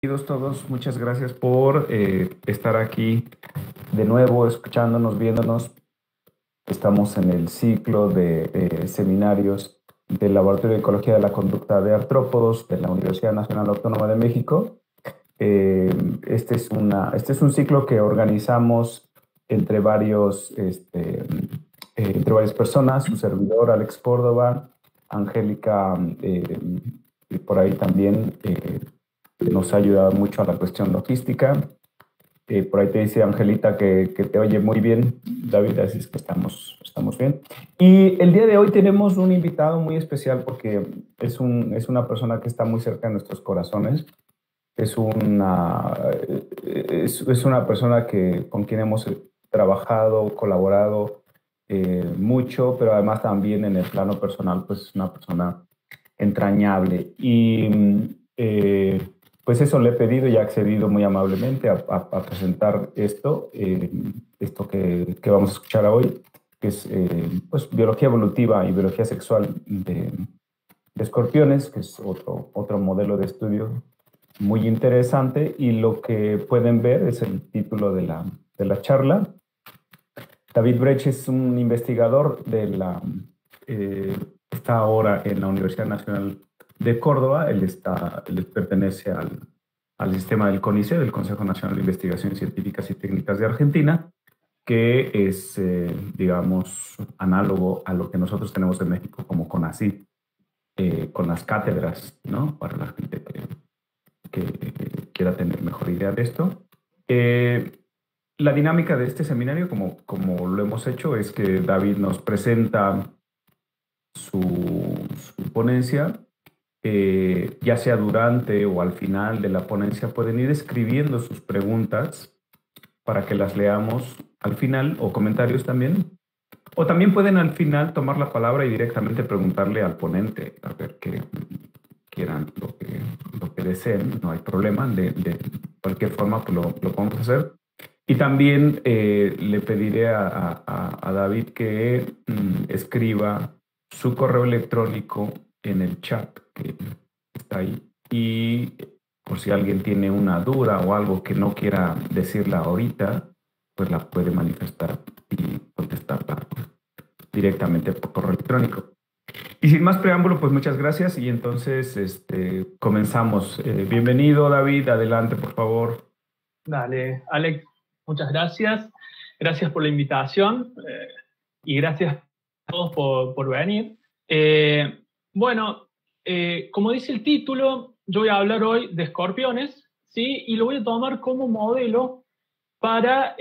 Bienvenidos todos, muchas gracias por estar aquí de nuevo, escuchándonos, viéndonos. Estamos en el ciclo de seminarios del Laboratorio de Ecología de la Conducta de Artrópodos de la Universidad Nacional Autónoma de México. Eh, este es un ciclo que organizamos entre entre varias personas, su servidor Alex Córdoba, Angélica, y por ahí también nos ha ayudado mucho a la cuestión logística. Por ahí te dice Angelita que te oye muy bien, David, así es que estamos bien. Y el día de hoy tenemos un invitado muy especial porque es una persona que está muy cerca de nuestros corazones. Es una persona con quien hemos trabajado, colaborado mucho, pero además también en el plano personal, pues es una persona entrañable. Pues eso le he pedido y ha accedido muy amablemente a presentar esto que vamos a escuchar hoy, que es pues, biología evolutiva y biología sexual de escorpiones, que es otro modelo de estudio muy interesante. Y lo que pueden ver es el título de la charla. David Brecht es un investigador eh, está ahora en la Universidad Nacional de Córdoba. Él pertenece al sistema del CONICET, del Consejo Nacional de Investigaciones Científicas y Técnicas de Argentina, que es, digamos, análogo a lo que nosotros tenemos en México como CONACYT, con las cátedras, ¿no? Para la gente que quiera tener mejor idea de esto. Eh, la dinámica de este seminario, como lo hemos hecho, es que David nos presenta su ponencia. Ya sea durante o al final de la ponencia, pueden ir escribiendo sus preguntas para que las leamos al final, o comentarios también. O también pueden al final tomar la palabra y directamente preguntarle al ponente, a ver qué quieran, lo que deseen, no hay problema. De cualquier forma, pues lo podemos hacer. Y también le pediré a David que escriba su correo electrónico en el chat que está ahí. Y por si alguien tiene una duda o algo que no quiera decirla ahorita, pues la puede manifestar y contestarla directamente por correo electrónico. Y sin más preámbulo, pues muchas gracias y entonces comenzamos. Bienvenido, David, adelante, por favor. Dale, Alex, muchas gracias. Gracias por la invitación y gracias a todos por venir. Bueno, como dice el título, yo voy a hablar hoy de escorpiones, ¿sí? Y lo voy a tomar como modelo para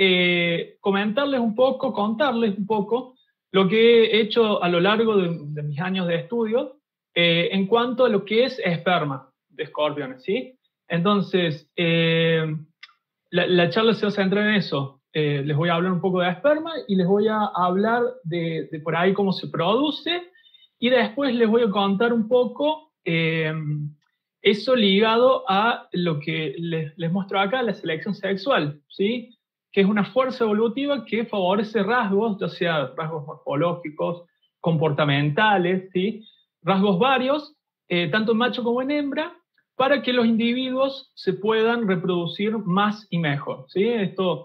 comentarles un poco, contarles un poco lo que he hecho a lo largo de mis años de estudio en cuanto a lo que es esperma de escorpiones, ¿sí? Entonces, la charla se va a centrar en eso. Les voy a hablar un poco de esperma y les voy a hablar de por ahí cómo se produce y después les voy a contar un poco eso ligado a lo que les muestro acá, la selección sexual, ¿sí? Que es una fuerza evolutiva que favorece rasgos, ya sea rasgos morfológicos, comportamentales, ¿sí? Rasgos varios, tanto en macho como en hembra, para que los individuos se puedan reproducir más y mejor, ¿sí? Esto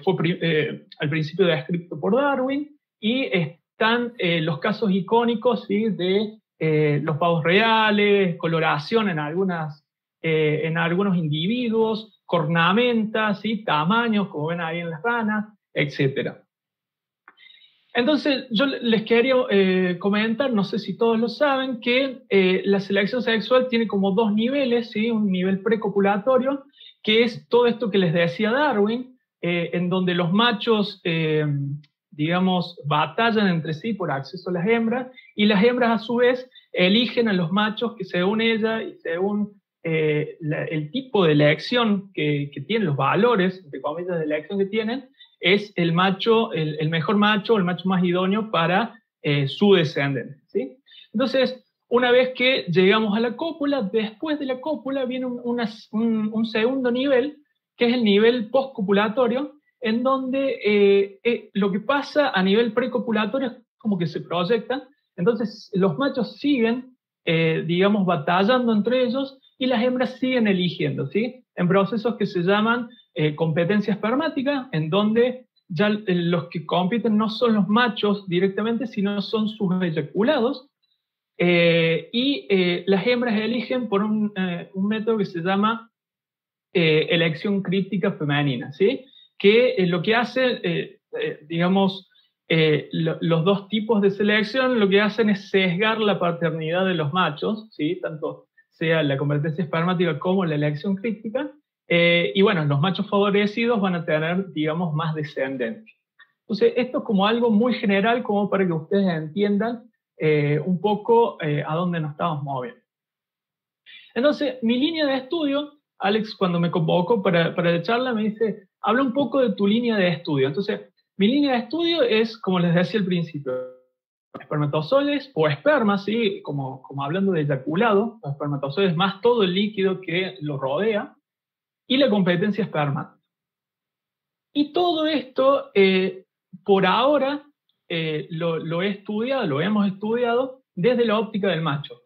fue al principio descrito por Darwin y están los casos icónicos, ¿sí? De los pavos reales, coloración en algunos individuos, cornamentas, ¿sí? Tamaños, como ven ahí en las ranas, etc. Entonces, yo les quería comentar, no sé si todos lo saben, que la selección sexual tiene como dos niveles, ¿sí? Un nivel precopulatorio, que es todo esto que les decía Darwin, en donde los machos, digamos, batallan entre sí por acceso a las hembras, y las hembras a su vez eligen a los machos que según ella y según el tipo de elección que tienen, los valores, entre comillas, de elección que tienen, es el macho, el mejor macho, el macho más idóneo para su descendencia, ¿sí? Entonces, una vez que llegamos a la cópula, después de la cópula viene un segundo nivel, que es el nivel postcopulatorio, en donde lo que pasa a nivel precopulatorio es como que se proyectan, entonces los machos siguen, digamos, batallando entre ellos, y las hembras siguen eligiendo, ¿sí? En procesos que se llaman competencia espermática, en donde ya los que compiten no son los machos directamente, sino son sus eyaculados, las hembras eligen por un método que se llama elección críptica femenina, ¿sí? Que lo que hace, digamos, los dos tipos de selección lo que hacen es sesgar la paternidad de los machos, ¿sí? Tanto sea la competencia espermática como la elección críptica, y bueno, los machos favorecidos van a tener, digamos, más descendencia. Entonces, esto es como algo muy general, como para que ustedes entiendan un poco a dónde nos estamos moviendo. Entonces, mi línea de estudio, Alex, cuando me convocó para la charla, me dice, habla un poco de tu línea de estudio. Entonces, mi línea de estudio es, como les decía al principio, espermatozoides o espermas, ¿sí? Como hablando de eyaculado, los espermatozoides más todo el líquido que lo rodea, y la competencia espermática. Y todo esto, por ahora, lo he estudiado, lo hemos estudiado desde la óptica del macho.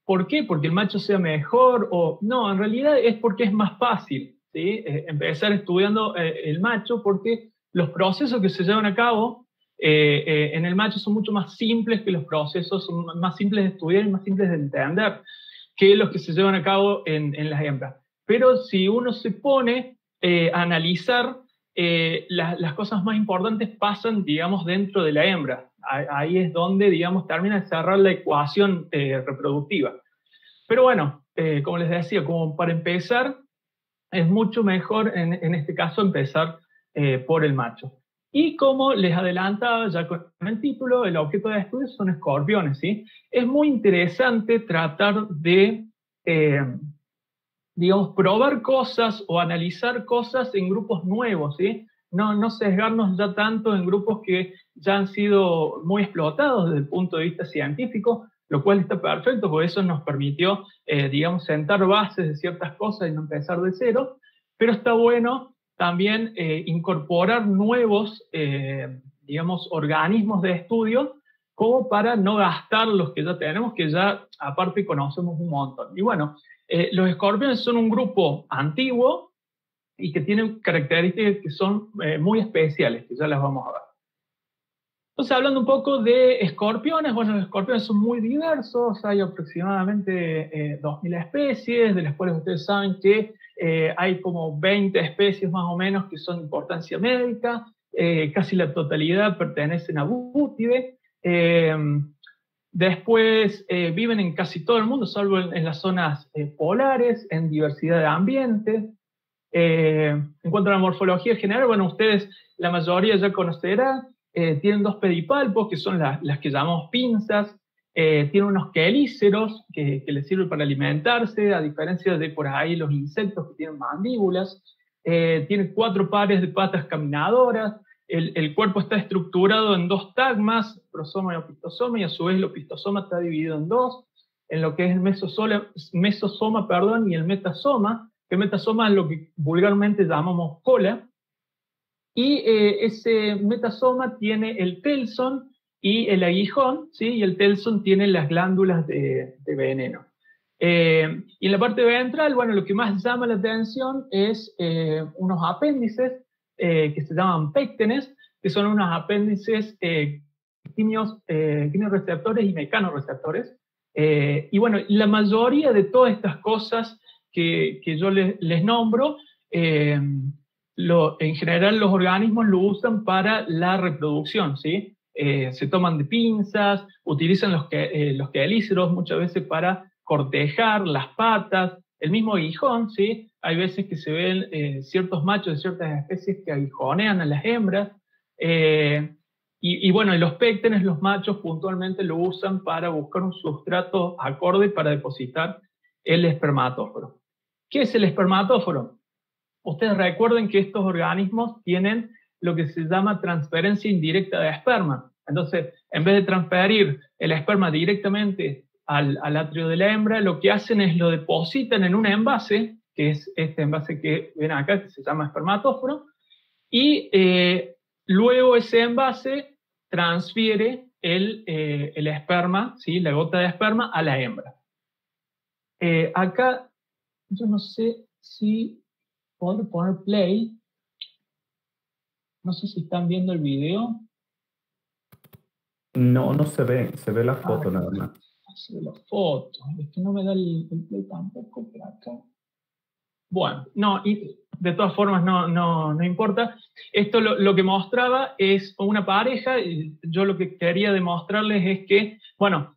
¿Por qué? ¿Porque el macho sea mejor? O no, en realidad es porque es más fácil, ¿sí? Empezar estudiando el macho, porque los procesos que se llevan a cabo en el macho son mucho más simples que los procesos, son más simples de estudiar y más simples de entender que los que se llevan a cabo en las hembras. Pero si uno se pone a analizar, las cosas más importantes pasan, digamos, dentro de la hembra. Ahí es donde, digamos, termina de cerrar la ecuación reproductiva. Pero bueno, como les decía, como para empezar, es mucho mejor en este caso empezar por el macho. Y como les adelantaba ya con el título, el objeto de estudio son escorpiones, ¿sí? Es muy interesante tratar de, digamos, probar cosas o analizar cosas en grupos nuevos, ¿sí? No sesgarnos ya tanto en grupos que ya han sido muy explotados desde el punto de vista científico, lo cual está perfecto, porque eso nos permitió, digamos, sentar bases de ciertas cosas y no empezar de cero, pero está bueno también incorporar nuevos, digamos, organismos de estudio, como para no gastar los que ya tenemos, que ya aparte conocemos un montón. Y bueno, los escorpiones son un grupo antiguo y que tienen características que son muy especiales, que ya las vamos a ver. Entonces, hablando un poco de escorpiones, bueno, los escorpiones son muy diversos, hay aproximadamente 2.000 especies, de las cuales ustedes saben que hay como 20 especies más o menos que son de importancia médica, casi la totalidad pertenecen a Bútide. Después viven en casi todo el mundo, salvo en las zonas polares, en diversidad de ambientes. En cuanto a la morfología general, bueno, ustedes la mayoría ya conocerán, tienen dos pedipalpos, que son las que llamamos pinzas, tienen unos quelíceros que les sirven para alimentarse, a diferencia de por ahí los insectos que tienen mandíbulas, tienen 4 pares de patas caminadoras, el cuerpo está estructurado en 2 tagmas, prosoma y opistosoma, y a su vez el opistosoma está dividido en 2, en lo que es el mesosoma, y el metasoma, que el metasoma es lo que vulgarmente llamamos cola, y ese metasoma tiene el telson y el aguijón, ¿sí? Y el telson tiene las glándulas de veneno. Y en la parte ventral, bueno, lo que más llama la atención es unos apéndices que se llaman péctenes, que son unos apéndices quimioreceptores y mecanoreceptores. Y bueno, la mayoría de todas estas cosas que yo les nombro, en general los organismos lo usan para la reproducción, ¿sí? Se toman de pinzas, utilizan los quelíceros muchas veces para cortejar las patas, el mismo aguijón, ¿sí? Hay veces que se ven ciertos machos de ciertas especies que aguijonean a las hembras, y bueno, los péctenes, los machos puntualmente lo usan para buscar un sustrato acorde para depositar el espermatóforo. ¿Qué es el espermatóforo? Ustedes recuerden que estos organismos tienen lo que se llama transferencia indirecta de esperma. Entonces, en vez de transferir el esperma directamente al atrio de la hembra, lo que hacen es lo depositan en un envase, que es este envase que ven acá, que se llama espermatóforo, y luego ese envase transfiere el esperma, ¿sí? La gota de esperma, a la hembra. Acá, yo no sé si puedo poner play. No sé si están viendo el video. No, no se ve la Ah, foto nada más. se ve la foto. Es que no me da el play tampoco por acá. Bueno, no, y de todas formas no importa. Esto lo que mostraba es una pareja, y yo lo que quería demostrarles es que, bueno,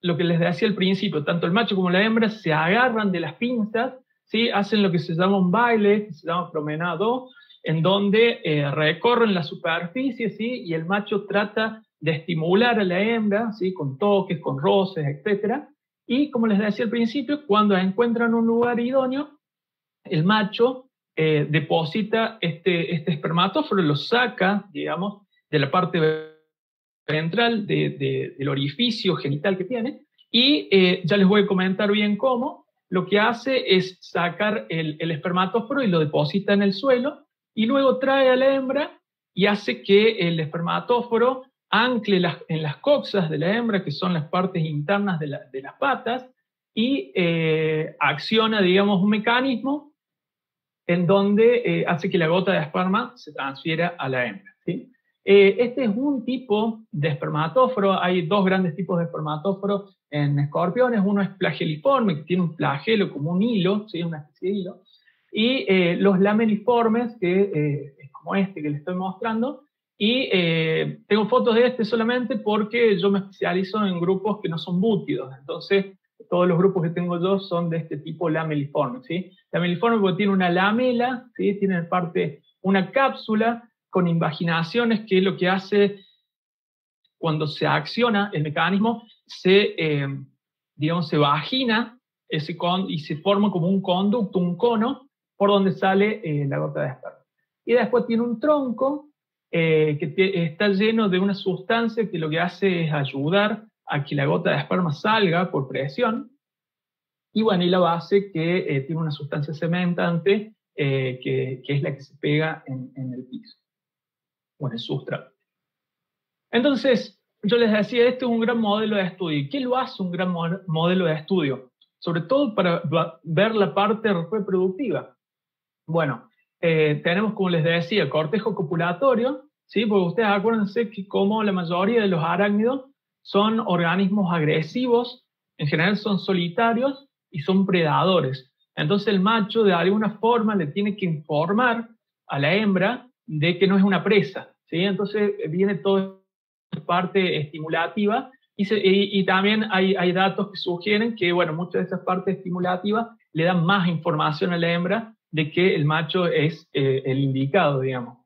lo que les decía al principio, tanto el macho como la hembra se agarran de las pinzas, ¿sí? Hacen lo que se llama un baile, que se llama promenado, en donde recorren la superficie, ¿sí? Y el macho trata de estimular a la hembra, ¿sí? Con toques, con roces, etcétera. Y como les decía al principio, cuando encuentran un lugar idóneo, el macho deposita este espermatóforo, lo saca, digamos, de la parte ventral del orificio genital que tiene, y ya les voy a comentar bien cómo. Lo que hace es sacar el espermatóforo y lo deposita en el suelo, y luego trae a la hembra y hace que el espermatóforo ancle en las coxas de la hembra, que son las partes internas de las patas, y acciona, digamos, un mecanismo en donde hace que la gota de esperma se transfiera a la hembra, ¿sí? Este es un tipo de espermatóforo. Hay dos grandes tipos de espermatóforo en escorpiones. Uno es flageliforme, que tiene un flagelo como un hilo, ¿sí? Una especie de hilo. Y los lameliformes, que es como este que les estoy mostrando. Y tengo fotos de este solamente porque yo me especializo en grupos que no son bútidos. Entonces, todos los grupos que tengo yo son de este tipo lameliforme, ¿sí? Lameliforme porque tiene una lamela, ¿sí? Tiene en parte una cápsula con invaginaciones, que es lo que hace cuando se acciona el mecanismo, digamos, se vagina y se forma como un conducto, un cono, por donde sale la gota de esperma. Y después tiene un tronco está lleno de una sustancia que lo que hace es ayudar a que la gota de esperma salga por presión. Y bueno, y la base que tiene una sustancia cementante que es la que se pega en el piso o en el sustrato. Entonces, yo les decía, este es un gran modelo de estudio. ¿Qué lo hace un gran modelo de estudio? Sobre todo para ver la parte reproductiva. Bueno, tenemos, como les decía, cortejo copulatorio, ¿sí? Porque ustedes acuérdense que como la mayoría de los arácnidos son organismos agresivos, en general son solitarios y son predadores. Entonces el macho de alguna forma le tiene que informar a la hembra de que no es una presa, ¿sí? Entonces viene toda esta parte estimulativa y también hay datos que sugieren que, bueno, muchas de esas partes estimulativas le dan más información a la hembra de que el macho es el indicado, digamos.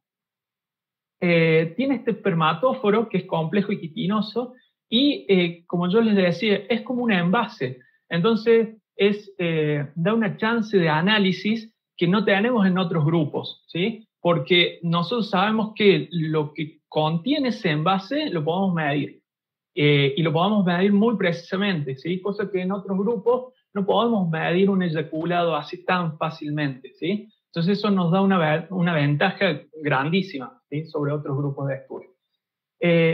Tiene este espermatóforo que es complejo y quitinoso y, como yo les decía, es como un envase. Entonces, da una chance de análisis que no tenemos en otros grupos, ¿sí? Porque nosotros sabemos que lo que contiene ese envase lo podemos medir. Y lo podemos medir muy precisamente, ¿sí? Cosa que en otros grupos no podemos medir un eyaculado así tan fácilmente, ¿sí? Entonces eso nos da una ventaja grandísima, ¿sí? Sobre otros grupos de estudio.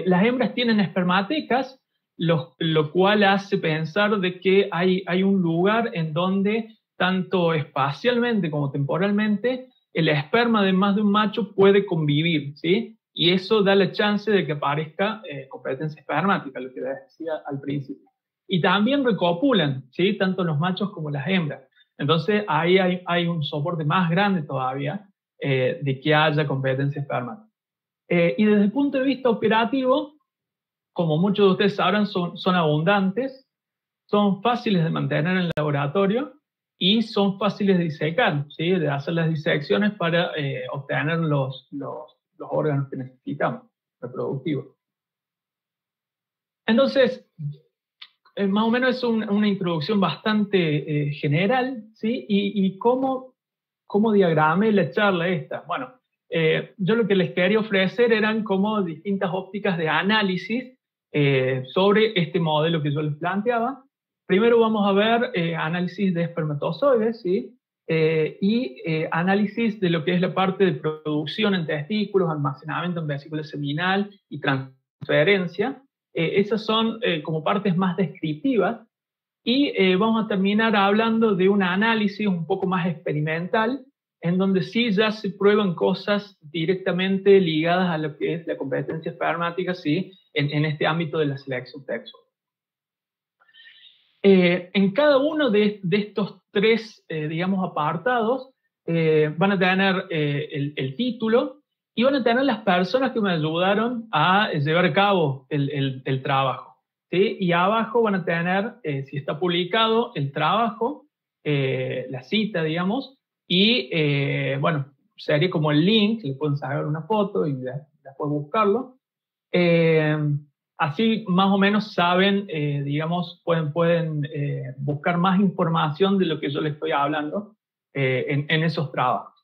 Las hembras tienen espermatecas, lo cual hace pensar de que hay un lugar en donde tanto espacialmente como temporalmente el esperma de más de un macho puede convivir, ¿sí? Y eso da la chance de que aparezca competencia espermática, lo que decía al principio. Y también recopulan, ¿sí? Tanto los machos como las hembras. Entonces ahí hay un soporte más grande todavía de que haya competencia espermática. Y desde el punto de vista operativo, como muchos de ustedes sabrán, son abundantes, son fáciles de mantener en el laboratorio y son fáciles de disecar, ¿sí? De hacer las disecciones para obtener los órganos que necesitamos, reproductivos. Entonces, más o menos es una introducción bastante general, ¿sí? Y cómo diagramé la charla esta. Bueno, yo lo que les quería ofrecer eran como distintas ópticas de análisis sobre este modelo que yo les planteaba. Primero vamos a ver análisis de espermatozoides, ¿sí? Análisis de lo que es la parte de producción en testículos, almacenamiento en vesícula seminal y transferencia. Esas son como partes más descriptivas. Y vamos a terminar hablando de un análisis un poco más experimental, en donde sí ya se prueban cosas directamente ligadas a lo que es la competencia espermática, sí, en este ámbito de la selección sexual. En cada uno de estos tres, digamos, apartados, van a tener el título y van a tener las personas que me ayudaron a llevar a cabo el trabajo, ¿sí? Y abajo van a tener, si está publicado, el trabajo, la cita, digamos, y bueno, sería como el link, le pueden sacar una foto y después buscarlo. Así más o menos saben, digamos, pueden buscar más información de lo que yo les estoy hablando en esos trabajos.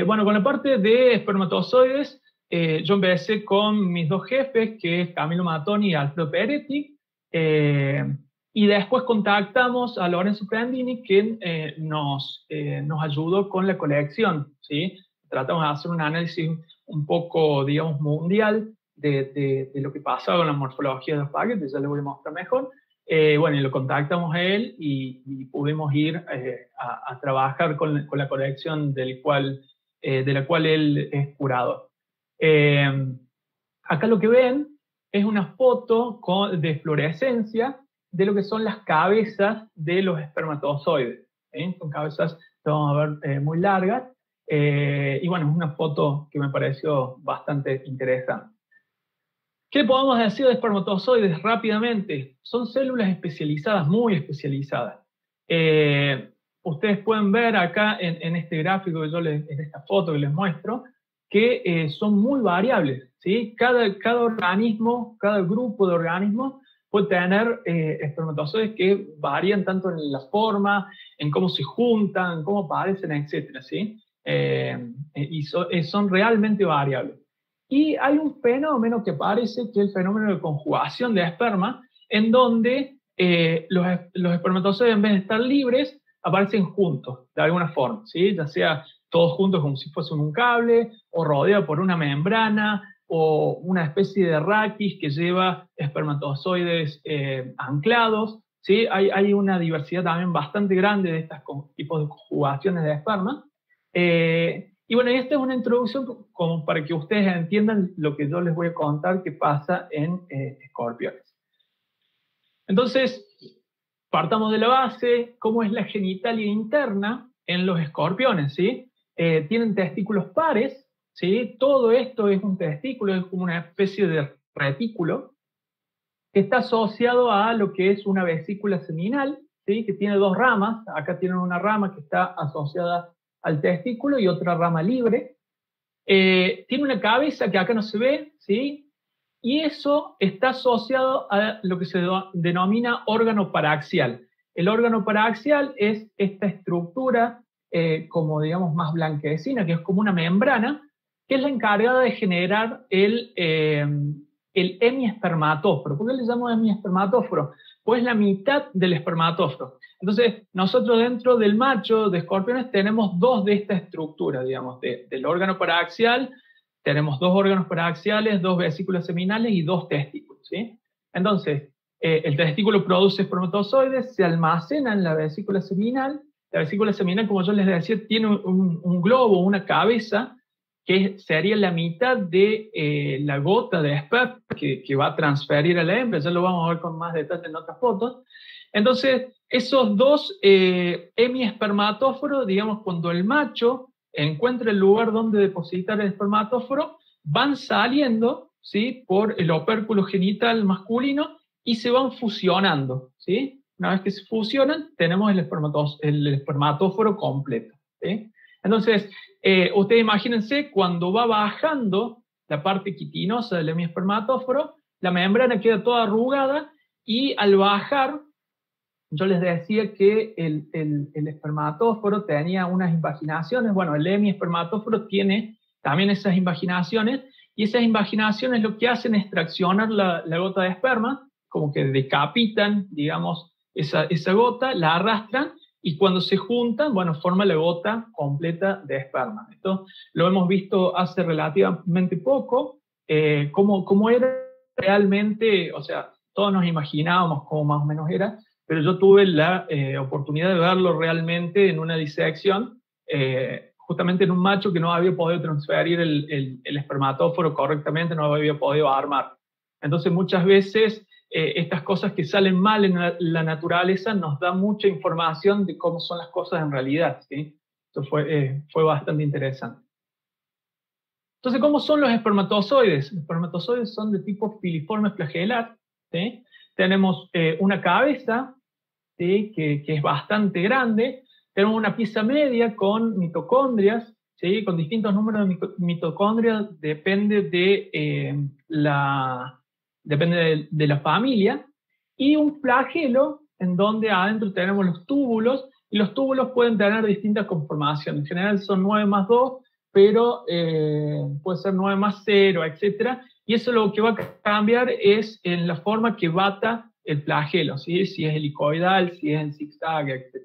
Bueno, con la parte de espermatozoides, yo empecé con mis dos jefes, que es Camilo Mattoni y Alfredo Peretti, y después contactamos a Lorenzo Prandini, que nos ayudó con la colección, ¿sí? Tratamos de hacer un análisis un poco, digamos, mundial de lo que pasaba con la morfología de los paquetes, ya les voy a mostrar mejor. Bueno, y lo contactamos a él y pudimos ir a trabajar con la colección de la cual él es curador. Acá lo que ven es una foto de fluorescencia de lo que son las cabezas de los espermatozoides. Son cabezas, vamos a ver, muy largas. Y bueno, es una foto que me pareció bastante interesante. ¿Qué podemos decir de espermatozoides rápidamente? Son células especializadas, muy especializadas. Ustedes pueden ver acá en este gráfico, en esta foto que les muestro, que son muy variables, ¿sí? Cada organismo, cada grupo de organismos puede tener espermatozoides que varían tanto en la forma, en cómo se juntan, cómo aparecen, etc., ¿sí? Y son realmente variables. Y hay un fenómeno que parece que es el fenómeno de conjugación de esperma, en donde los espermatozoides, en vez de estar libres, aparecen juntos, de alguna forma, ¿sí? Ya sea todos juntos como si fuesen un cable, o rodeados por una membrana, o una especie de raquis que lleva espermatozoides anclados, ¿sí? Hay una diversidad también bastante grande de estos tipos de conjugaciones de esperma. Y bueno, esta es una introducción como para que ustedes entiendan lo que yo les voy a contar que pasa en escorpiones. Entonces, partamos de la base, ¿cómo es la genitalia interna en los escorpiones? ¿Sí? Tienen testículos pares, ¿sí? Todo esto es un testículo, es como una especie de retículo que está asociado a lo que es una vesícula seminal, ¿sí? Que tiene dos ramas. Acá tienen una rama que está asociada al testículo y otra rama libre. Tiene una cabeza que acá no se ve, ¿sí? Y eso está asociado a lo que se denomina órgano paraxial. El órgano paraxial es esta estructura como digamos más blanquecina, que es como una membrana, que es la encargada de generar el hemiespermatóforo. ¿Por qué le llamamos hemiespermatóforo? Pues la mitad del espermatóforo. Entonces, nosotros dentro del macho de escorpiones tenemos dos de estas estructuras, digamos, del órgano paraxial. Tenemos dos órganos paraxiales, dos vesículas seminales y dos testículos, ¿sí? Entonces, el testículo produce espermatozoides, se almacena en la vesícula seminal. La vesícula seminal, como yo les decía, tiene un globo, una cabeza, que sería la mitad de la gota de esperma que va a transferir a la hembra. Ya lo vamos a ver con más detalle en otras fotos. Entonces, esos dos hemiespermatóforos, digamos, cuando el macho encuentra el lugar donde depositar el espermatóforo, van saliendo, ¿sí? Por el opérculo genital masculino y se van fusionando, ¿sí? Una vez que se fusionan, tenemos el espermatóforo completo, ¿sí? Entonces, ustedes imagínense cuando va bajando la parte quitinosa del hemiespermatóforo, la membrana queda toda arrugada y al bajar, yo les decía que el espermatóforo tenía unas invaginaciones. Bueno, el hemiespermatóforo tiene también esas invaginaciones, y esas invaginaciones lo que hacen es traccionar la gota de esperma, como que decapitan, digamos, esa gota, la arrastran, y cuando se juntan, bueno, forma la gota completa de esperma. Esto lo hemos visto hace relativamente poco, cómo era realmente, o sea, todos nos imaginábamos cómo más o menos era, pero yo tuve la oportunidad de verlo realmente en una disección, justamente en un macho que no había podido transferir el espermatóforo correctamente, no había podido armar. Entonces muchas veces estas cosas que salen mal en la naturaleza nos dan mucha información de cómo son las cosas en realidad, ¿sí? Eso fue bastante interesante. Entonces, ¿cómo son los espermatozoides? Los espermatozoides son de tipo filiforme flagelar, ¿sí? Tenemos una cabeza, ¿sí? que es bastante grande, tenemos una pieza media con mitocondrias, ¿sí? Con distintos números de mitocondrias, depende de la familia, y un flagelo en donde adentro tenemos los túbulos, y los túbulos pueden tener distintas conformaciones. En general son 9 más 2, pero puede ser 9 más 0, etc. Y eso lo que va a cambiar es en la forma que bata el flagelo, ¿sí? Si es helicoidal, si es en zigzag, etc.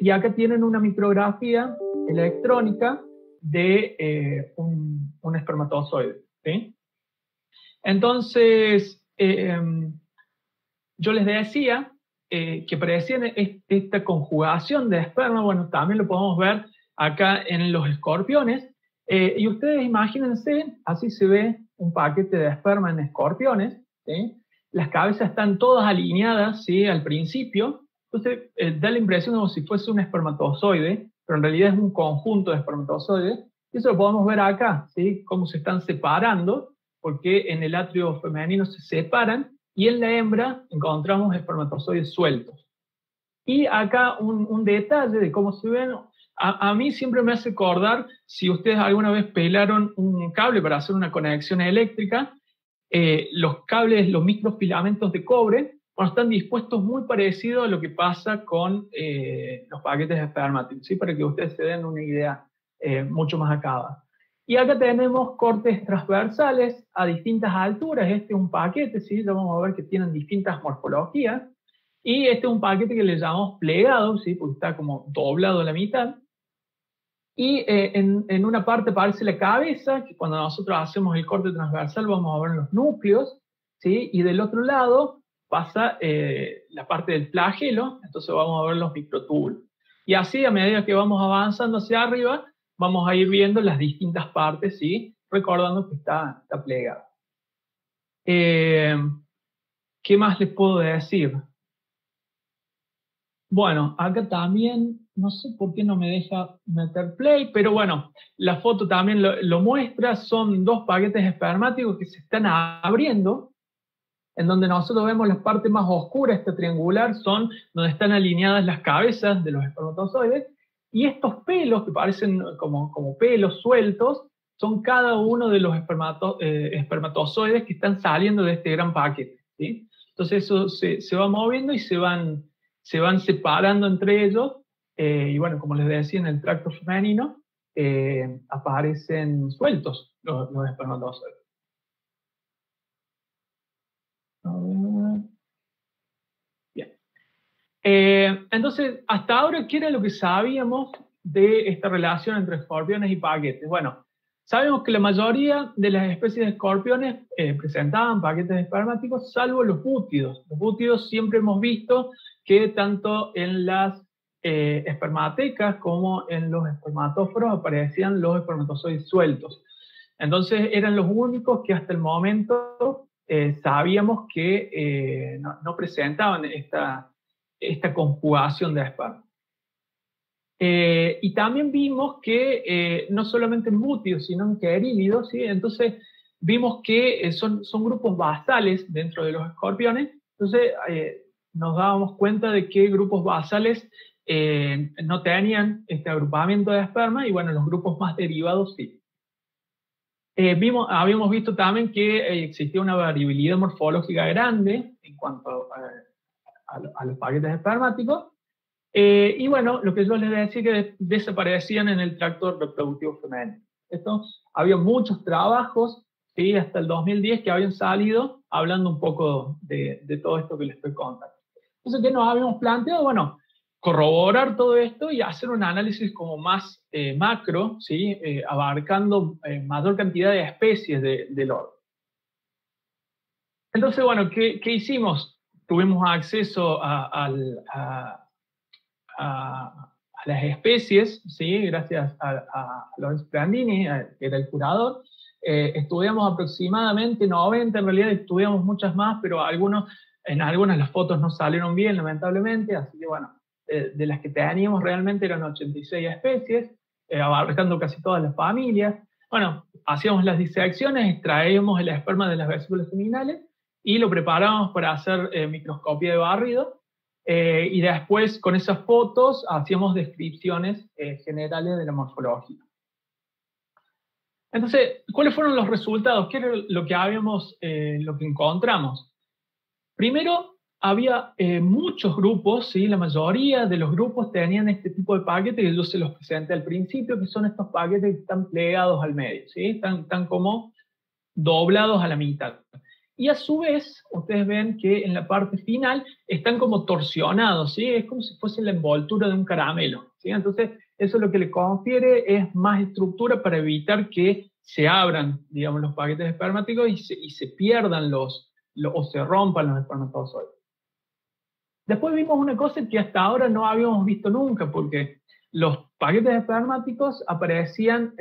Y acá tienen una micrografía electrónica de un espermatozoide, ¿sí? Entonces, yo les decía que parecían esta conjugación de esperma. Bueno, también lo podemos ver acá en los escorpiones. Y ustedes imagínense, así se ve un paquete de esperma en escorpiones, ¿sí? Las cabezas están todas alineadas, ¿sí? Al principio. Entonces da la impresión como si fuese un espermatozoide, pero en realidad es un conjunto de espermatozoides. Y eso lo podemos ver acá, ¿sí? Cómo se están separando, porque en el atrio femenino se separan, y en la hembra encontramos espermatozoides sueltos. Y acá un detalle de cómo se ven, a mí siempre me hace acordar, si ustedes alguna vez pelaron un cable para hacer una conexión eléctrica, los cables, los microfilamentos de cobre, bueno, están dispuestos muy parecido a lo que pasa con los paquetes espermáticos, ¿sí? Para que ustedes se den una idea mucho más acabada. Y acá tenemos cortes transversales a distintas alturas. Este es un paquete, ¿sí? Ya vamos a ver que tienen distintas morfologías. Y este es un paquete que le llamamos plegado, ¿sí? Porque está como doblado a la mitad. Y en una parte aparece la cabeza, que cuando nosotros hacemos el corte transversal vamos a ver los núcleos, ¿sí? Y del otro lado pasa la parte del flagelo, entonces vamos a ver los microtúbulos. Y así, a medida que vamos avanzando hacia arriba, vamos a ir viendo las distintas partes, ¿sí? Recordando que está plegado. ¿Qué más les puedo decir? Bueno, acá también, no sé por qué no me deja meter play, pero bueno, la foto también lo muestra. Son dos paquetes espermáticos que se están abriendo, en donde nosotros vemos la parte más oscura, esta triangular, son donde están alineadas las cabezas de los espermatozoides, y estos pelos que parecen como pelos sueltos son cada uno de los espermatozoides que están saliendo de este gran paquete, ¿sí? Entonces eso se va moviendo y se van separando entre ellos, y bueno, como les decía, en el tracto femenino aparecen sueltos los espermatozoides. Bien. Entonces, hasta ahora, ¿qué era lo que sabíamos de esta relación entre escorpiones y paquetes? Bueno, sabemos que la mayoría de las especies de escorpiones presentaban paquetes espermáticos, salvo los bútidos. Los bútidos siempre hemos visto que tanto en las espermatecas como en los espermatóforos aparecían los espermatozoides sueltos. Entonces eran los únicos que hasta el momento sabíamos que no presentaban esta conjugación de esperma. Y también vimos que no solamente en bútidos, sino en querílidos, ¿sí? Entonces vimos que son grupos basales dentro de los escorpiones. Entonces nos dábamos cuenta de que grupos basales no tenían este agrupamiento de esperma, y bueno, los grupos más derivados sí. Habíamos visto también que existía una variabilidad morfológica grande en cuanto a los paquetes espermáticos. Y bueno, lo que yo les decía, que desaparecían en el tracto reproductivo femenino. Había muchos trabajos, ¿sí? Hasta el 2010 que habían salido hablando un poco de todo esto que les estoy contando. Entonces, ¿qué nos habíamos planteado? Bueno, corroborar todo esto y hacer un análisis como más macro, ¿sí? Abarcando mayor cantidad de especies del orden. Entonces, bueno, ¿qué hicimos? tuvimos acceso a las especies, ¿sí? Gracias a Lorenzo Prandini, que era el curador. Estudiamos aproximadamente 90, en realidad estudiamos muchas más, pero en algunas las fotos no salieron bien, lamentablemente, así que bueno, de las que teníamos realmente eran 86 especies, abarcando casi todas las familias. Bueno, hacíamos las disecciones, extraíamos el esperma de las vesículas seminales y lo preparábamos para hacer microscopía de barrido. Y después con esas fotos hacíamos descripciones generales de la morfología. Entonces, ¿cuáles fueron los resultados? ¿Qué era lo que encontramos? Primero, había muchos grupos, ¿sí? La mayoría de los grupos tenían este tipo de paquetes que yo se los presenté al principio, que son estos paquetes que están plegados al medio, ¿sí? Están como doblados a la mitad. Y a su vez, ustedes ven que en la parte final están como torsionados, ¿sí? Es como si fuese la envoltura de un caramelo, ¿sí? Entonces, eso lo que le confiere es más estructura para evitar que se abran, digamos, los paquetes espermáticos y se pierdan o se rompan los espermatozoides. Después vimos una cosa que hasta ahora no habíamos visto nunca, porque los paquetes espermáticos aparecían,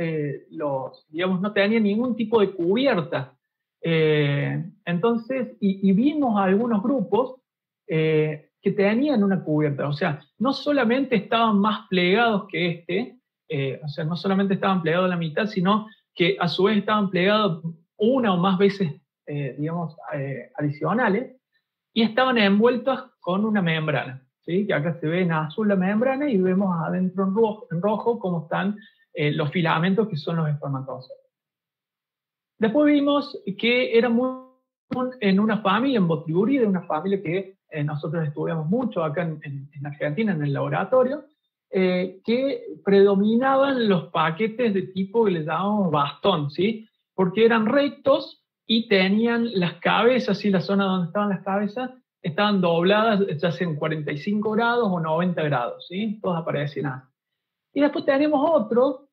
digamos, no tenían ningún tipo de cubierta. Entonces, vimos algunos grupos que tenían una cubierta, o sea, no solamente estaban más plegados que o sea, no solamente estaban plegados a la mitad, sino que a su vez estaban plegados una o más veces, digamos, adicionales, y estaban envueltos con una membrana, ¿sí? Que acá se ve en azul la membrana y vemos adentro en rojo cómo están los filamentos que son los espermatozoides. Después vimos que era muy común en una familia, en Botryurida, una familia que nosotros estudiamos mucho acá en Argentina, en el laboratorio, que predominaban los paquetes de tipo que le llamamos bastón, ¿sí? Porque eran rectos y tenían las cabezas, ¿sí? La zona donde estaban las cabezas, estaban dobladas ya sea en 45 grados o 90 grados, ¿sí? Todos aparecían así. Y después tenemos otro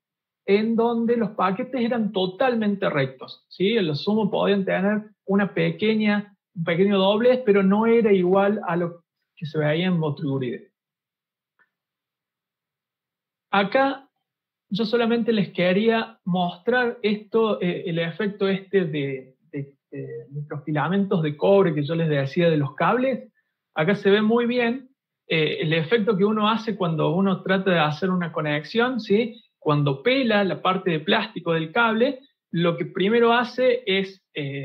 en donde los paquetes eran totalmente rectos, ¿sí? En lo sumo podían tener un pequeño doblez, pero no era igual a lo que se veía en Botryurida. Acá yo solamente les quería mostrar esto, el efecto de microfilamentos de cobre que yo les decía de los cables. Acá se ve muy bien el efecto que uno hace cuando uno trata de hacer una conexión, ¿sí? Cuando pela la parte de plástico del cable, lo que primero hace es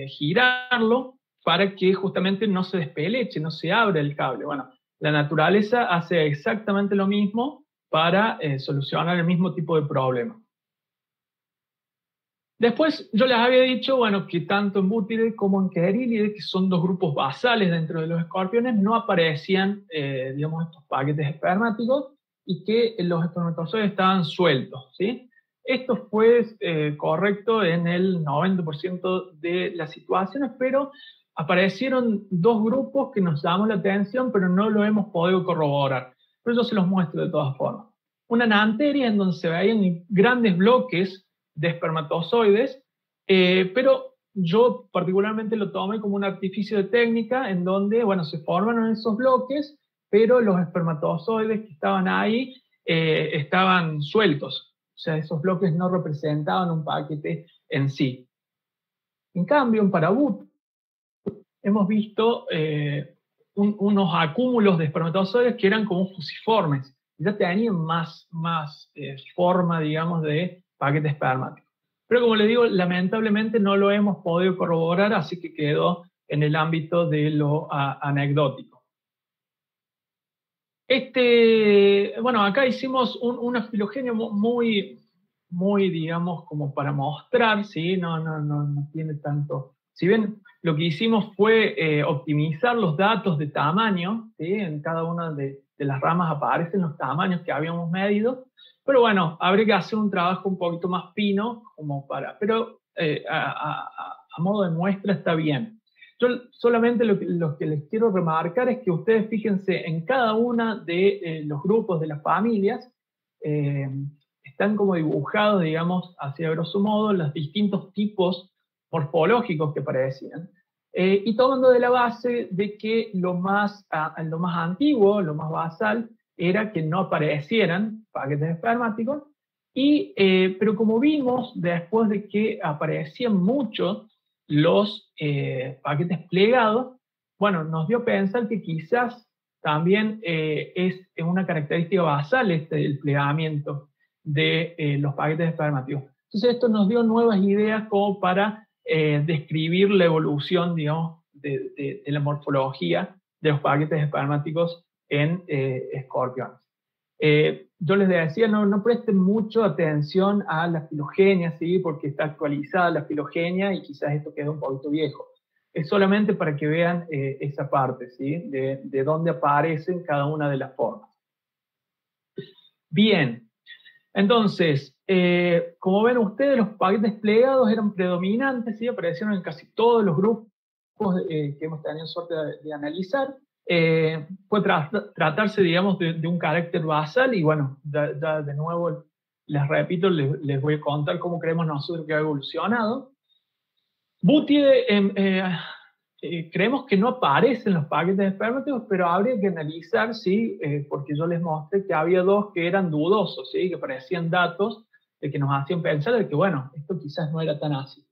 girarlo para que justamente no se despeleche, no se abra el cable. Bueno, la naturaleza hace exactamente lo mismo para solucionar el mismo tipo de problema. Después yo les había dicho, bueno, que tanto en Butyride como en Querylide, que son dos grupos basales dentro de los escorpiones, no aparecían, digamos, estos paquetes espermáticos y que los espermatozoides estaban sueltos, ¿sí? Esto fue correcto en el 90% de las situaciones, pero aparecieron dos grupos que nos llamó la atención, pero no lo hemos podido corroborar. Pero yo se los muestro de todas formas. Una enanteria en donde se veían grandes bloques de espermatozoides, pero yo particularmente lo tomé como un artificio de técnica en donde, bueno, se forman esos bloques, pero los espermatozoides que estaban ahí estaban sueltos, o sea, esos bloques no representaban un paquete en sí. En cambio, en Parabut hemos visto unos acúmulos de espermatozoides que eran como fusiformes, ya tenían más forma, digamos, de paquete espermático. Pero como les digo, lamentablemente no lo hemos podido corroborar, así que quedó en el ámbito de lo anecdótico. Bueno, acá hicimos una filogenia muy, digamos, como para mostrar, ¿sí? No tiene tanto. Si bien lo que hicimos fue optimizar los datos de tamaño, ¿sí? En cada una de las ramas aparecen los tamaños que habíamos medido, pero bueno, habría que hacer un trabajo un poquito más fino, pero a modo de muestra está bien. Yo solamente lo que les quiero remarcar es que ustedes fíjense en cada una de los grupos de las familias, están como dibujados, digamos, hacia grosso modo, los distintos tipos morfológicos que aparecían. y tomando de la base de que lo más antiguo, lo más basal, era que no aparecieran paquetes espermáticos, pero como vimos, después de que aparecían mucho los paquetes plegados, bueno, nos dio a pensar que quizás también es una característica basal el plegamiento de los paquetes espermáticos. Entonces esto nos dio nuevas ideas como para describir la evolución, digamos, de la morfología de los paquetes espermáticos en escorpiones. Yo les decía, no presten mucho atención a la filogenia, ¿sí? Porque está actualizada la filogenia y quizás esto queda un poquito viejo. Es solamente para que vean esa parte, ¿sí? De dónde aparecen cada una de las formas. Bien, entonces, como ven ustedes, los paquetes plegados eran predominantes, ¿sí? Aparecieron en casi todos los grupos que hemos tenido suerte de analizar. Puede tratarse, digamos, de un carácter basal, y bueno, de nuevo les repito, les voy a contar cómo creemos nosotros que ha evolucionado. Butide, creemos que no aparecen los paquetes espermáticos, pero habría que analizar, ¿sí? Porque yo les mostré que había dos que eran dudosos, ¿sí? Que parecían datos de que nos hacían pensar de que, bueno, esto quizás no era tan así.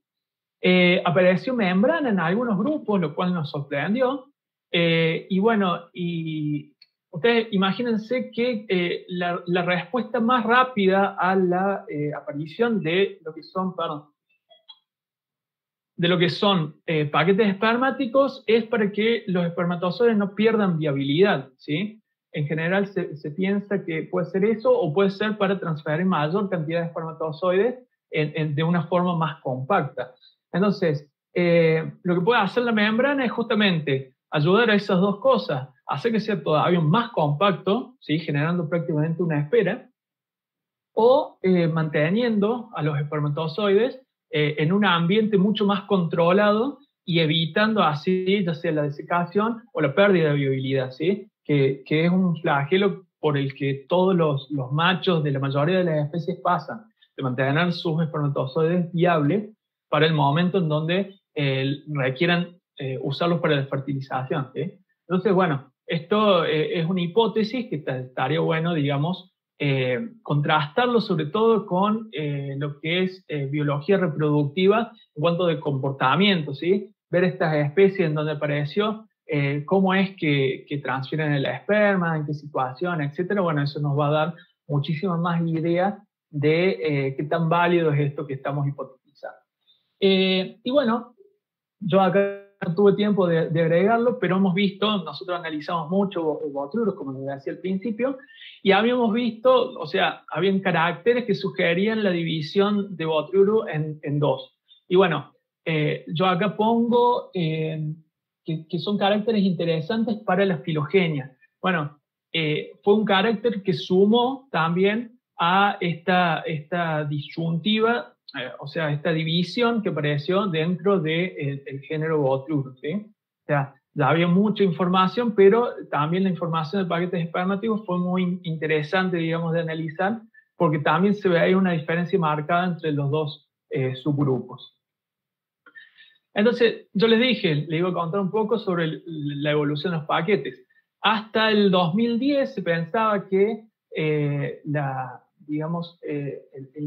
Apareció membrana en algunos grupos, lo cual nos sorprendió. Y bueno, y ustedes imagínense que la respuesta más rápida a la aparición de lo que son, paquetes espermáticos es para que los espermatozoides no pierdan viabilidad, ¿sí? En general se piensa que puede ser eso, o puede ser para transferir mayor cantidad de espermatozoides de una forma más compacta. Entonces, lo que puede hacer la membrana es justamente ayudar a esas dos cosas, hacer que sea todavía más compacto, ¿sí? Generando prácticamente una esfera, o manteniendo a los espermatozoides en un ambiente mucho más controlado y evitando así, ya sea la desecación o la pérdida de viabilidad, ¿sí? Que es un flagelo por el que todos los machos de la mayoría de las especies pasan, de mantener sus espermatozoides viables para el momento en donde requieran usarlos para la fertilización, ¿sí? Entonces, bueno, esto es una hipótesis que estaría bueno, digamos, contrastarlo sobre todo con lo que es biología reproductiva en cuanto de comportamiento, ¿sí? Ver estas especies en donde apareció, cómo es que transfieren el esperma, en qué situación, etcétera. Bueno, eso nos va a dar muchísimas más ideas de qué tan válido es esto que estamos hipotetizando. Y bueno, yo acá no tuve tiempo de agregarlo, pero hemos visto, nosotros analizamos mucho Botryurus, como les decía al principio, y habíamos visto, o sea, habían caracteres que sugerían la división de Botryurus en dos. Y bueno, yo acá pongo que son caracteres interesantes para la filogenia. Bueno, fue un carácter que sumó también a esta disyuntiva, o sea, esta división que apareció dentro del género Botryurus, ¿sí? O sea, ya había mucha información, pero también la información de paquetes espermáticos fue muy interesante, digamos, de analizar, porque también se ve ahí una diferencia marcada entre los dos subgrupos. Entonces, yo les dije, les iba a contar un poco sobre la evolución de los paquetes. Hasta el 2010 se pensaba que el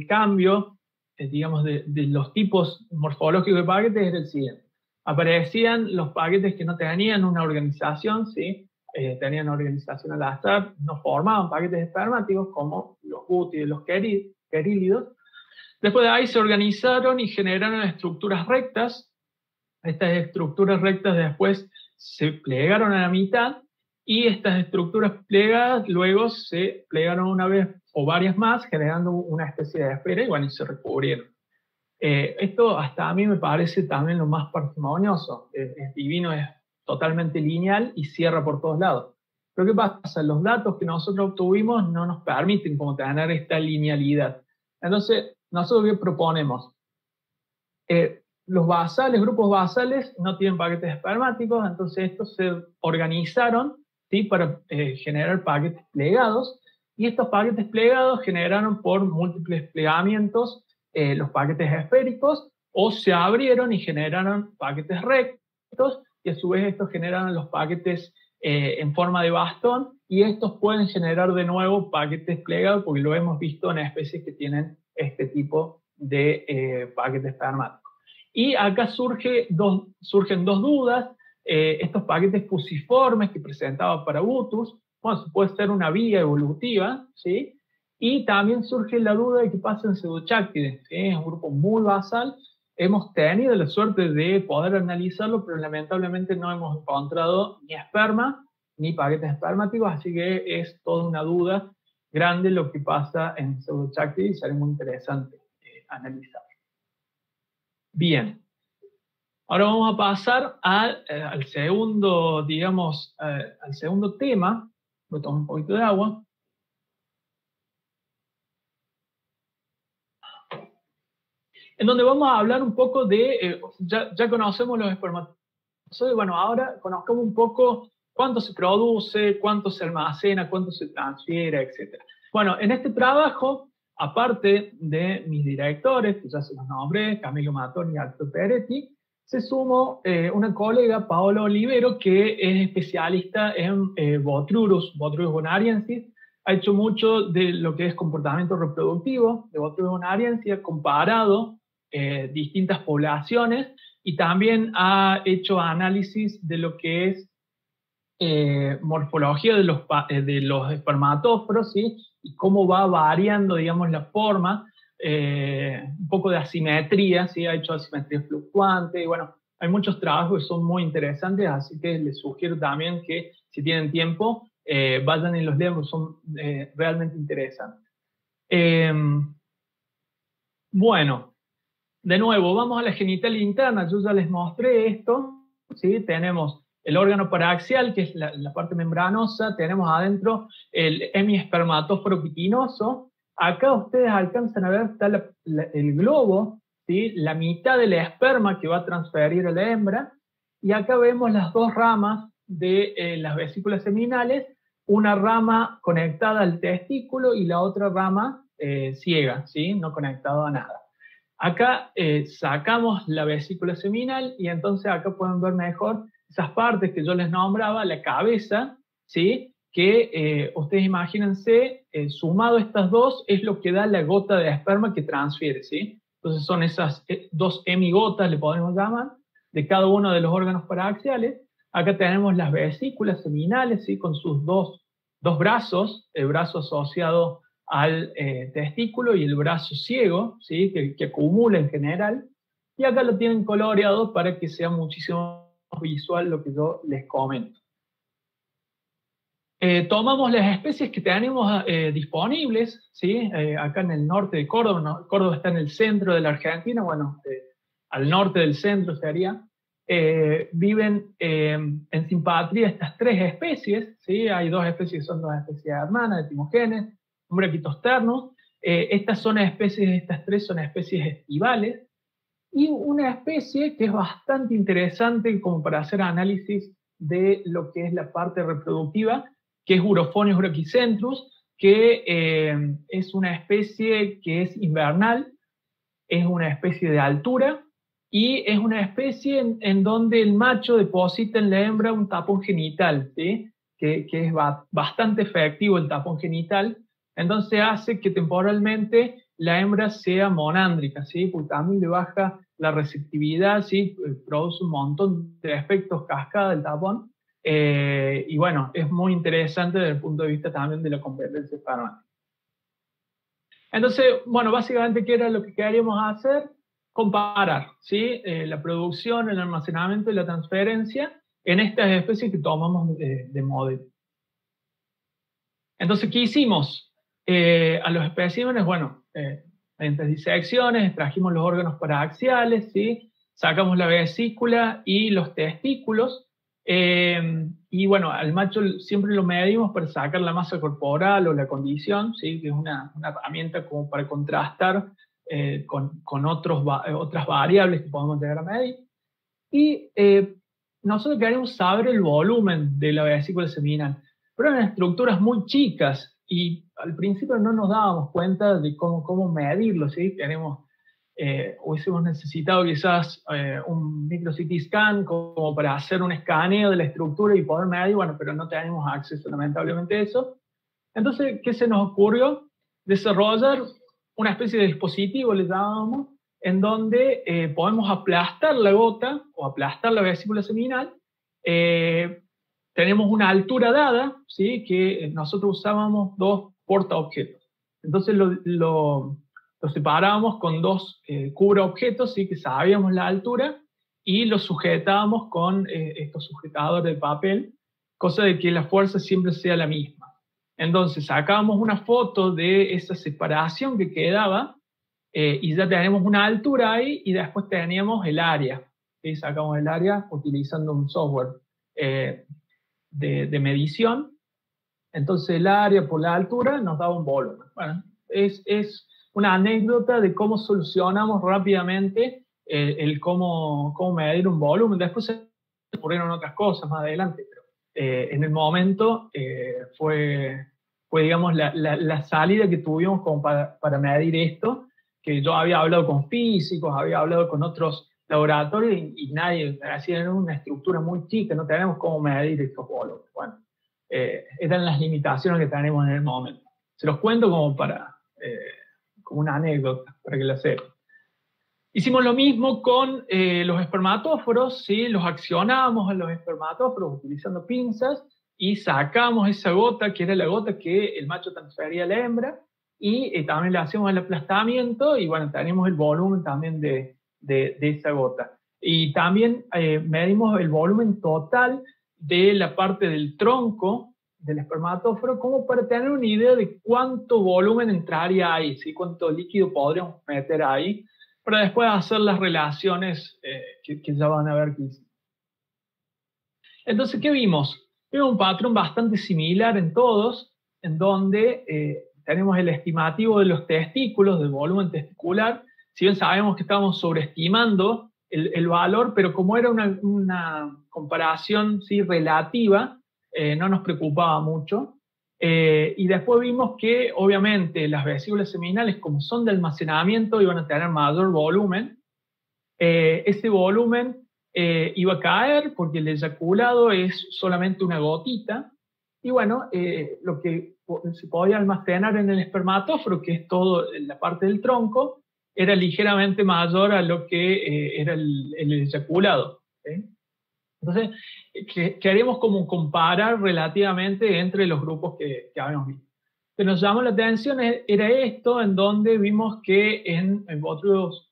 cambio digamos, de los tipos morfológicos de paquetes era el siguiente. Aparecían los paquetes que no tenían una organización, ¿sí? Tenían organización al azar, no formaban paquetes espermáticos como los bútidos y los querílidos. Después de ahí se organizaron y generaron estructuras rectas. Estas estructuras rectas después se plegaron a la mitad, y estas estructuras plegadas luego se plegaron una vez o varias más, generando una especie de esfera, y bueno, y se recubrieron. Esto hasta a mí me parece también lo más parsimonioso. Es divino, es totalmente lineal y cierra por todos lados. Pero ¿qué pasa? Los datos que nosotros obtuvimos no nos permiten como tener esta linealidad. Entonces, nosotros ¿qué proponemos? Los grupos basales no tienen paquetes espermáticos, entonces estos se organizaron, ¿sí? Para generar paquetes plegados, y estos paquetes plegados generaron por múltiples plegamientos los paquetes esféricos, o se abrieron y generaron paquetes rectos, y a su vez estos generan los paquetes en forma de bastón, y estos pueden generar de nuevo paquetes plegados, porque lo hemos visto en especies que tienen este tipo de paquetes espermáticos. Y acá surgen dos dudas. Estos paquetes fusiformes que presentaba Parabutus, bueno, puede ser una vía evolutiva, ¿sí? Y también surge la duda de qué pasa en Pseudocháctides, ¿sí? Es un grupo muy basal. Hemos tenido la suerte de poder analizarlo, pero lamentablemente no hemos encontrado ni esperma ni paquetes espermáticos, así que es toda una duda grande lo que pasa en Pseudocháctides y será muy interesante analizar. Bien. Ahora vamos a pasar al segundo, digamos, al segundo tema. Voy a tomar un poquito de agua. En donde vamos a hablar un poco de, ya conocemos los espermatozoides, bueno, ahora conozcamos un poco cuánto se produce, cuánto se almacena, cuánto se transfiere, etc. Bueno, en este trabajo, aparte de mis directores, que ya se los nombré, Camilo Mattoni y Alfredo Peretti, se sumó una colega, Paola Olivero, que es especialista en Botrurus bonariensis. Ha hecho mucho de lo que es comportamiento reproductivo de Botrurus bonariensis, ha comparado distintas poblaciones y también ha hecho análisis de lo que es morfología de los espermatóforos, ¿sí? Y cómo va variando, digamos, la forma, un poco de asimetría, ¿sí? Ha hecho asimetría fluctuante, y bueno, hay muchos trabajos que son muy interesantes, así que les sugiero también que si tienen tiempo, vayan y los lean, son realmente interesantes. Bueno, de nuevo, vamos a la genital interna. Yo ya les mostré esto, ¿sí? Tenemos el órgano paraxial, que es la parte membranosa, tenemos adentro el hemiespermatóforo quitinoso. Acá ustedes alcanzan a ver, está el globo, ¿sí? La mitad del esperma que va a transferir a la hembra, y acá vemos las dos ramas de las vesículas seminales, una rama conectada al testículo y la otra rama ciega, ¿sí? No conectada a nada. Acá sacamos la vesícula seminal y entonces acá pueden ver mejor esas partes que yo les nombraba, la cabeza, ¿sí? Que ustedes imagínense, sumado estas dos, es lo que da la gota de esperma que transfiere, ¿sí? Entonces son esas dos hemigotas, le podemos llamar, de cada uno de los órganos paraxiales. Acá tenemos las vesículas seminales, ¿sí? Con sus dos brazos, el brazo asociado al testículo y el brazo ciego, ¿sí? que acumula en general, y acá lo tienen coloreado para que sea muchísimo más visual lo que yo les comento. Tomamos las especies que tenemos disponibles, ¿sí? Acá en el norte de Córdoba, ¿no? Córdoba está en el centro de la Argentina, bueno, al norte del centro sería. Viven en simpatría estas tres especies, ¿sí? Hay dos especies que son dos especies hermanas de Timogenes, Umbraquitosternus. Estas tres son especies estivales, y una especie que es bastante interesante como para hacer análisis de lo que es la parte reproductiva, que es Urophonius brachycentrus, que es una especie que es invernal, es una especie de altura, y es una especie en donde el macho deposita en la hembra un tapón genital, ¿sí? que es bastante efectivo el tapón genital, entonces hace que temporalmente la hembra sea monándrica, ¿sí? Porque también le baja la receptividad, ¿sí? Produce un montón de efectos cascada del tapón, y bueno, es muy interesante desde el punto de vista también de la competencia espermática. Entonces, bueno, básicamente, ¿qué era lo que queríamos hacer? Comparar, ¿sí? La producción, el almacenamiento y la transferencia en estas especies que tomamos de modelo. Entonces, ¿qué hicimos? A los especímenes, bueno, entre disecciones, extrajimos los órganos paraxiales, ¿sí? Sacamos la vesícula y los testículos, y bueno, al macho siempre lo medimos para sacar la masa corporal o la condición, ¿sí? Que es una herramienta como para contrastar con otras variables que podemos llegar a medir. Y nosotros queremos saber el volumen de la vesícula seminal, pero eran estructuras muy chicas y al principio no nos dábamos cuenta de cómo medirlo, ¿sí? Queremos hubiésemos necesitado quizás un micro CT scan como para hacer un escaneo de la estructura y poder medir, bueno, pero no tenemos acceso lamentablemente a eso. Entonces, ¿qué se nos ocurrió? Desarrollar una especie de dispositivo, le llamábamos, en donde podemos aplastar la gota o aplastar la vesícula seminal. Tenemos una altura dada, ¿sí? Que nosotros usábamos dos portaobjetos. Entonces lo separábamos con dos cubreobjetos, ¿sí? Que sabíamos la altura, y lo sujetábamos con estos sujetadores de papel, cosa de que la fuerza siempre sea la misma. Entonces sacábamos una foto de esa separación que quedaba, y ya tenemos una altura ahí, y después teníamos el área. ¿Sí? Sacamos el área utilizando un software de medición. Entonces el área por la altura nos daba un volumen. Bueno, es una anécdota de cómo solucionamos rápidamente el cómo medir un volumen. Después se ocurrieron otras cosas más adelante, pero en el momento fue digamos, la salida que tuvimos como para medir esto, que yo había hablado con físicos, había hablado con otros laboratorios y nadie, así era una estructura muy chica, no tenemos cómo medir estos volúmenes. Bueno, eran las limitaciones que tenemos en el momento. Se los cuento como como una anécdota, para que lo sepan. Hicimos lo mismo con los espermatóforos, ¿sí? Los accionábamos a los espermatóforos utilizando pinzas y sacamos esa gota, que era la gota que el macho transfería a la hembra, y también le hacíamos el aplastamiento, y bueno, tenemos el volumen también de esa gota. Y también medimos el volumen total de la parte del tronco del espermatóforo, como para tener una idea de cuánto volumen entraría ahí, ¿sí? Cuánto líquido podríamos meter ahí, para después hacer las relaciones que ya van a ver que hicimos. Entonces, ¿qué vimos? Vimos un patrón bastante similar en todos, en donde tenemos el estimativo de los testículos, del volumen testicular. Si bien sabemos que estábamos sobreestimando el valor, pero como era una comparación, ¿sí? Relativa, no nos preocupaba mucho. Y después vimos que obviamente las vesículas seminales, como son de almacenamiento, iban a tener mayor volumen. Ese volumen iba a caer porque el eyaculado es solamente una gotita. Y bueno, lo que se podía almacenar en el espermatóforo, que es todo la parte del tronco, era ligeramente mayor a lo que era el eyaculado. ¿Sí? Entonces, queremos como comparar relativamente entre los grupos que habíamos visto. Lo que nos llamó la atención era esto, en donde vimos que en otros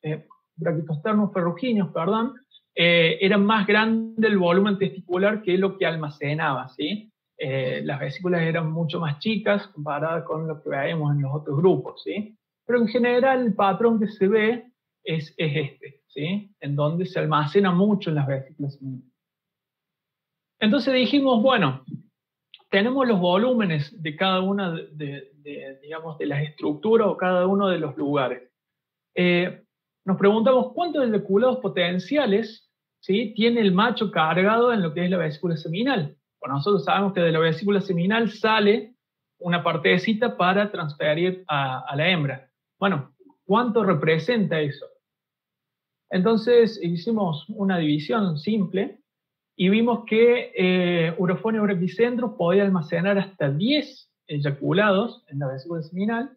braquitosternos ferruginos, perdón, era más grande el volumen testicular que lo que almacenaba, ¿sí? Las vesículas eran mucho más chicas comparadas con lo que veíamos en los otros grupos, ¿sí? Pero en general el patrón que se ve es este, ¿sí? En donde se almacena mucho en las vesículas. Entonces dijimos, bueno, tenemos los volúmenes de cada una digamos, de las estructuras o cada uno de los lugares. Nos preguntamos cuántos eyaculados potenciales, ¿sí? Tiene el macho cargado en lo que es la vesícula seminal. Bueno, nosotros sabemos que de la vesícula seminal sale una partecita para transferir a la hembra. Bueno, ¿cuánto representa eso? Entonces hicimos una división simple y vimos que Urofonia brachicentrum podía almacenar hasta 10 eyaculados en la vesícula seminal,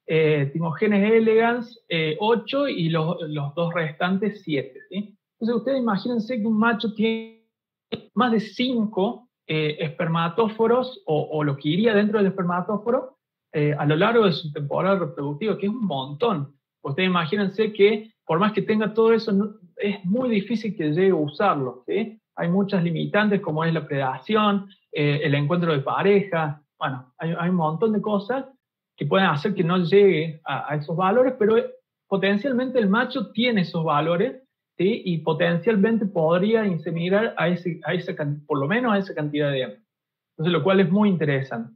Timogenes elegans 8 y los dos restantes 7. ¿Sí? Entonces ustedes imagínense que un macho tiene más de 5 espermatóforos o lo que iría dentro del espermatóforo a lo largo de su temporada reproductiva, que es un montón. Ustedes imagínense que por más que tenga todo eso, es muy difícil que llegue a usarlo. ¿Sí? Hay muchas limitantes como es la predación, el encuentro de pareja, bueno, hay un montón de cosas que pueden hacer que no llegue a esos valores, pero potencialmente el macho tiene esos valores, ¿sí? Y potencialmente podría inseminar por lo menos a esa cantidad de hembras. Entonces, lo cual es muy interesante.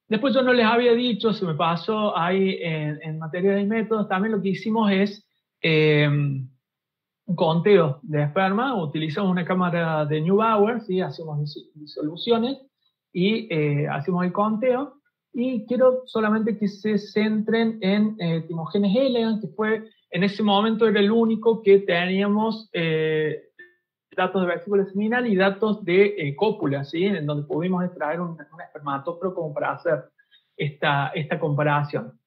Después yo no les había dicho, se me pasó ahí en materia de métodos, también lo que hicimos es un conteo de esperma, utilizamos una cámara de Neubauer, ¿sí? Hacemos disoluciones y hacemos el conteo. y quiero solamente que se centren en Timogenes elegans, que fue, en ese momento era el único que teníamos datos de vesícula seminal y datos de cópula, ¿sí? En donde pudimos extraer un espermatóforo como para hacer esta comparación.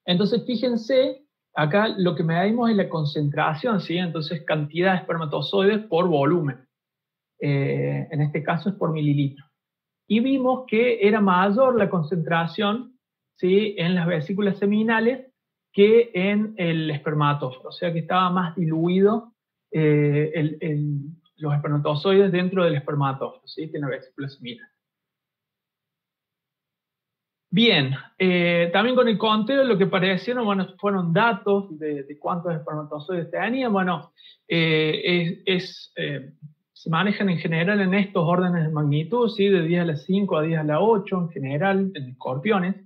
Entonces, fíjense, acá lo que medimos es la concentración, ¿sí? Entonces, cantidad de espermatozoides por volumen. En este caso es por mililitro. Y vimos que era mayor la concentración, ¿sí?, en las vesículas seminales que en el espermatóforo, o sea que estaba más diluido los espermatozoides dentro del espermatóforo, ¿sí?, que en la vesícula seminal. Bien, también con el conteo lo que aparecieron, bueno, fueron datos de cuántos espermatozoides tenían. Bueno, se manejan en general en estos órdenes de magnitud, ¿sí?, de 10 a la 5 a 10 a la 8 en general, en escorpiones.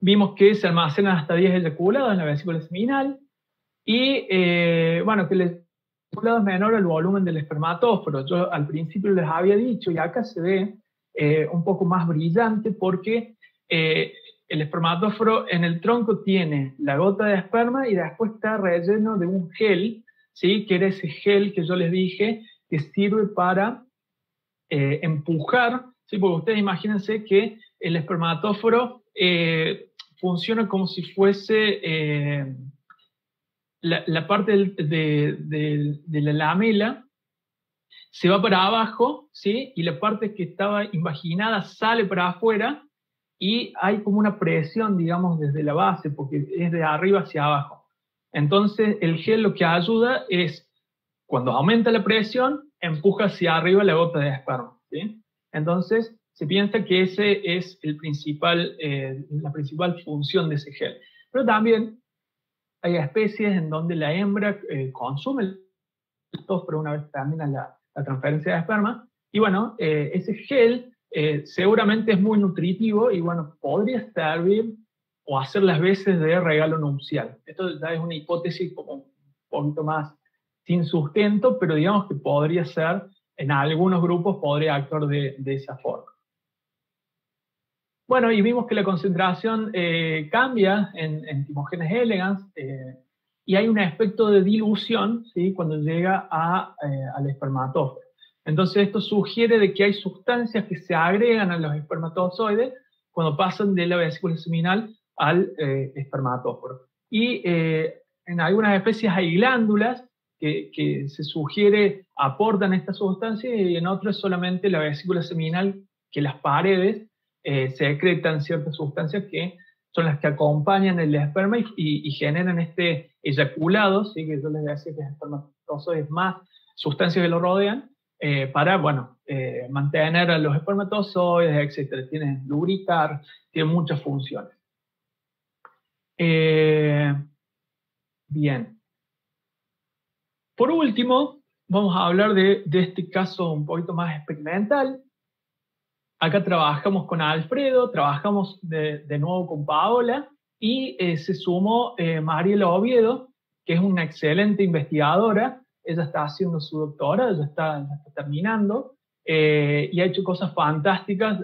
Vimos que se almacenan hasta 10 eyaculados en la vesícula seminal y, bueno, que el eyaculado es menor al volumen del espermatóforo. Yo al principio les había dicho, y acá se ve un poco más brillante porque el espermatóforo en el tronco tiene la gota de esperma y después está relleno de un gel, ¿sí?, que era ese gel que yo les dije que sirve para empujar, ¿sí?, porque ustedes imagínense que el espermatóforo funciona como si fuese la parte de la lamela se va para abajo, ¿sí?, y la parte que estaba invaginada sale para afuera y hay como una presión, digamos, desde la base, porque es de arriba hacia abajo. Entonces, el gel lo que ayuda es, cuando aumenta la presión, empuja hacia arriba la gota de esperma, ¿sí? Entonces, se piensa que ese es la principal función de ese gel. Pero también hay especies en donde la hembra consume el testosterona una vez termina la transferencia de esperma, y bueno, ese gel seguramente es muy nutritivo y bueno, podría servir o hacer las veces de regalo nupcial. Esto ya es una hipótesis como un poquito más sin sustento, pero digamos que podría ser, en algunos grupos podría actuar de esa forma. Bueno, y vimos que la concentración cambia en Timogenes elegans y hay un aspecto de dilución, ¿sí?, cuando llega al espermatóforo. Entonces esto sugiere de que hay sustancias que se agregan a los espermatozoides cuando pasan de la vesícula seminal al espermatóforo. Y en algunas especies hay glándulas que se sugiere aportan esta sustancia y en otras solamente la vesícula seminal, que las paredes secretan ciertas sustancias que son las que acompañan el esperma y generan este eyaculado, ¿sí?, que yo les decía que es espermatozoides más sustancias que lo rodean, para, bueno, mantener a los espermatozoides, etc. Tienen lubricar, tienen muchas funciones. Bien. Por último, vamos a hablar de este caso un poquito más experimental. Acá trabajamos con Alfredo, trabajamos de nuevo con Paola y se sumó Mariela Oviedo, que es una excelente investigadora. Ella está haciendo su doctorado, ya está terminando y ha hecho cosas fantásticas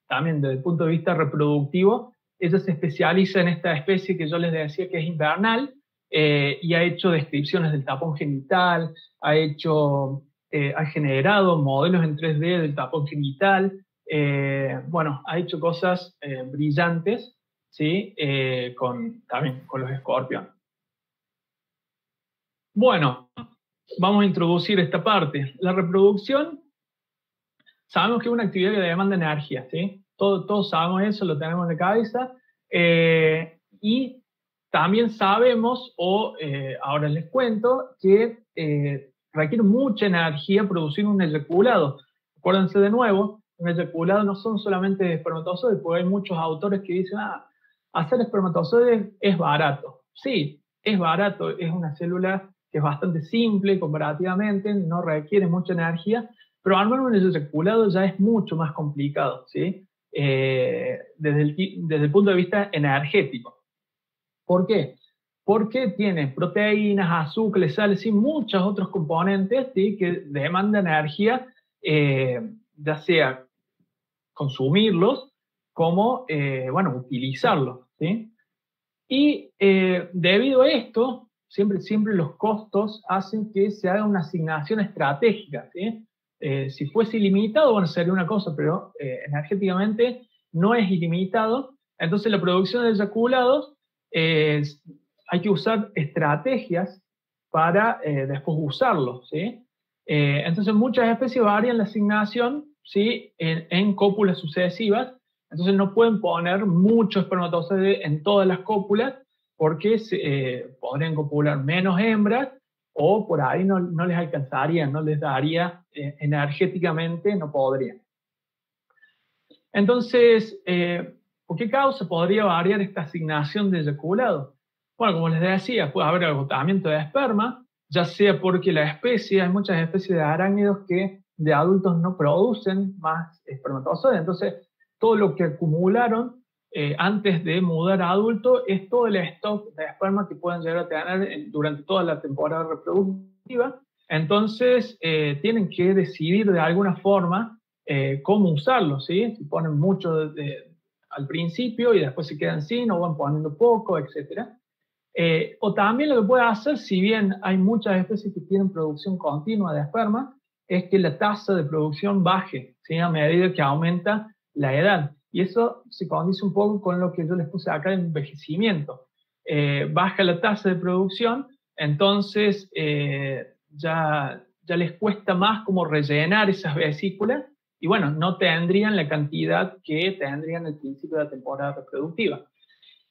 también desde el punto de vista reproductivo. Ella se especializa en esta especie que yo les decía que es invernal y ha hecho descripciones del tapón genital, ha generado modelos en 3D del tapón genital, bueno, ha hecho cosas brillantes, ¿sí?, también con los escorpiones. Bueno, vamos a introducir esta parte. La reproducción, sabemos que es una actividad que demanda energía, ¿sí? Todos sabemos eso, lo tenemos en la cabeza, y también sabemos, ahora les cuento, que requiere mucha energía producir un eyaculado. Acuérdense de nuevo, un eyaculado no son solamente espermatozoides, porque hay muchos autores que dicen, hacer espermatozoides es barato. Sí, es barato, es una célula que es bastante simple comparativamente, no requiere mucha energía, pero armar un eyaculado ya es mucho más complicado, ¿sí? Desde el punto de vista energético. ¿Por qué? Porque tiene proteínas, azúcares, sales y muchos otros componentes, ¿sí?, que demandan energía, ya sea consumirlos como, bueno, utilizarlos, ¿sí? Y debido a esto, siempre los costos hacen que se haga una asignación estratégica, ¿sí? Si fuese ilimitado, bueno, sería una cosa, pero energéticamente no es ilimitado. Entonces la producción de eyaculados, hay que usar estrategias para después usarlos, ¿sí? Entonces muchas especies varían la asignación, ¿sí? en cópulas sucesivas. Entonces no pueden poner muchos espermatozoides en todas las cópulas porque podrían copular menos hembras o por ahí no les alcanzaría, no les daría energéticamente, no podrían. Entonces, ¿por qué causa podría variar esta asignación de eyaculado? Bueno, como les decía, puede haber agotamiento de esperma, ya sea porque la especie, hay muchas especies de arácnidos que de adultos no producen más espermatozoides, entonces todo lo que acumularon antes de mudar a adulto es todo el stock de esperma que pueden llegar a tener durante toda la temporada reproductiva. Entonces, tienen que decidir de alguna forma cómo usarlo, ¿sí? Si ponen mucho al principio y después se quedan sin o van poniendo poco, etc. O también lo que puede hacer, si bien hay muchas especies que tienen producción continua de esperma, es que la tasa de producción baje, ¿sí? A medida que aumenta la edad. Y eso se condice un poco con lo que yo les puse acá de envejecimiento. Baja la tasa de producción, entonces ya les cuesta más como rellenar esas vesículas y bueno, no tendrían la cantidad que tendrían al principio de la temporada reproductiva.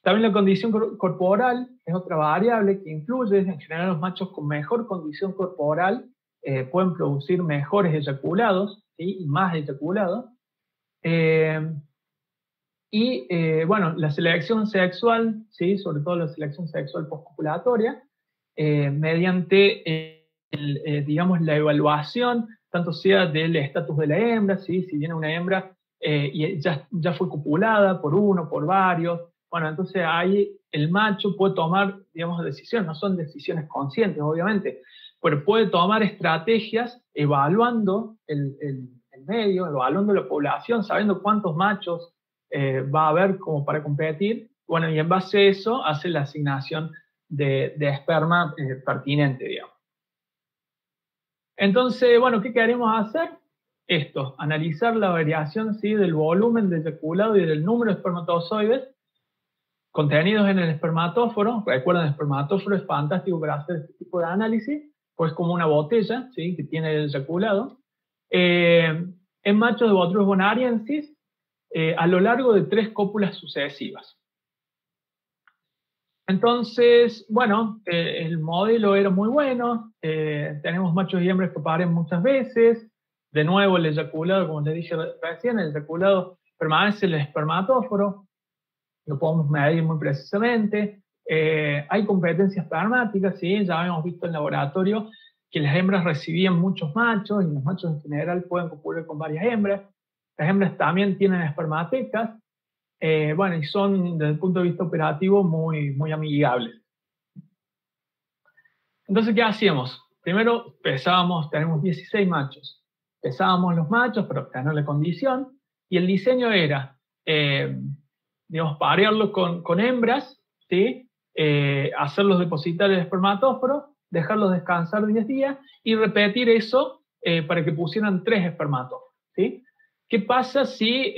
También la condición corporal es otra variable que influye. En general, los machos con mejor condición corporal pueden producir mejores eyaculados, ¿sí? Y más eyaculados. Bueno, la selección sexual, ¿sí? Sobre todo la selección sexual postcopulatoria, mediante digamos, la evaluación, tanto sea del estatus de la hembra, ¿sí? Si viene una hembra y ya fue copulada por uno, por varios, bueno, entonces ahí el macho puede tomar, digamos, decisiones, no son decisiones conscientes, obviamente, pero puede tomar estrategias evaluando el medio, evaluando la población, sabiendo cuántos machos va a haber como para competir, bueno, y en base a eso hace la asignación de esperma pertinente, digamos. Entonces, bueno, ¿qué queremos hacer? Esto, analizar la variación, ¿sí? Del volumen del eyaculado y del número de espermatozoides contenidos en el espermatóforo. Recuerden, el espermatóforo es fantástico para hacer este tipo de análisis, pues como una botella, ¿sí? Que tiene el eyaculado. En machos de Botrus bonariensis, a lo largo de 3 cópulas sucesivas. Entonces, bueno, el modelo era muy bueno, tenemos machos y hembras que paren muchas veces, de nuevo el eyaculado, como les dije recién, el eyaculado permanece en el espermatóforo, lo podemos medir muy precisamente, hay competencias espermáticas, ¿sí? Ya habíamos visto en laboratorio que las hembras recibían muchos machos y los machos en general pueden copular con varias hembras, las hembras también tienen espermatecas, bueno, y son desde el punto de vista operativo muy, muy amigables. Entonces, ¿qué hacíamos? Primero pesábamos, tenemos 16 machos, pesábamos los machos para obtener la condición, y el diseño era, digamos, parearlos con hembras, ¿sí? Hacerlos depositar el espermatóforo, dejarlos descansar 10 días y repetir eso para que pusieran 3 espermatóforos, ¿sí? ¿Qué pasa si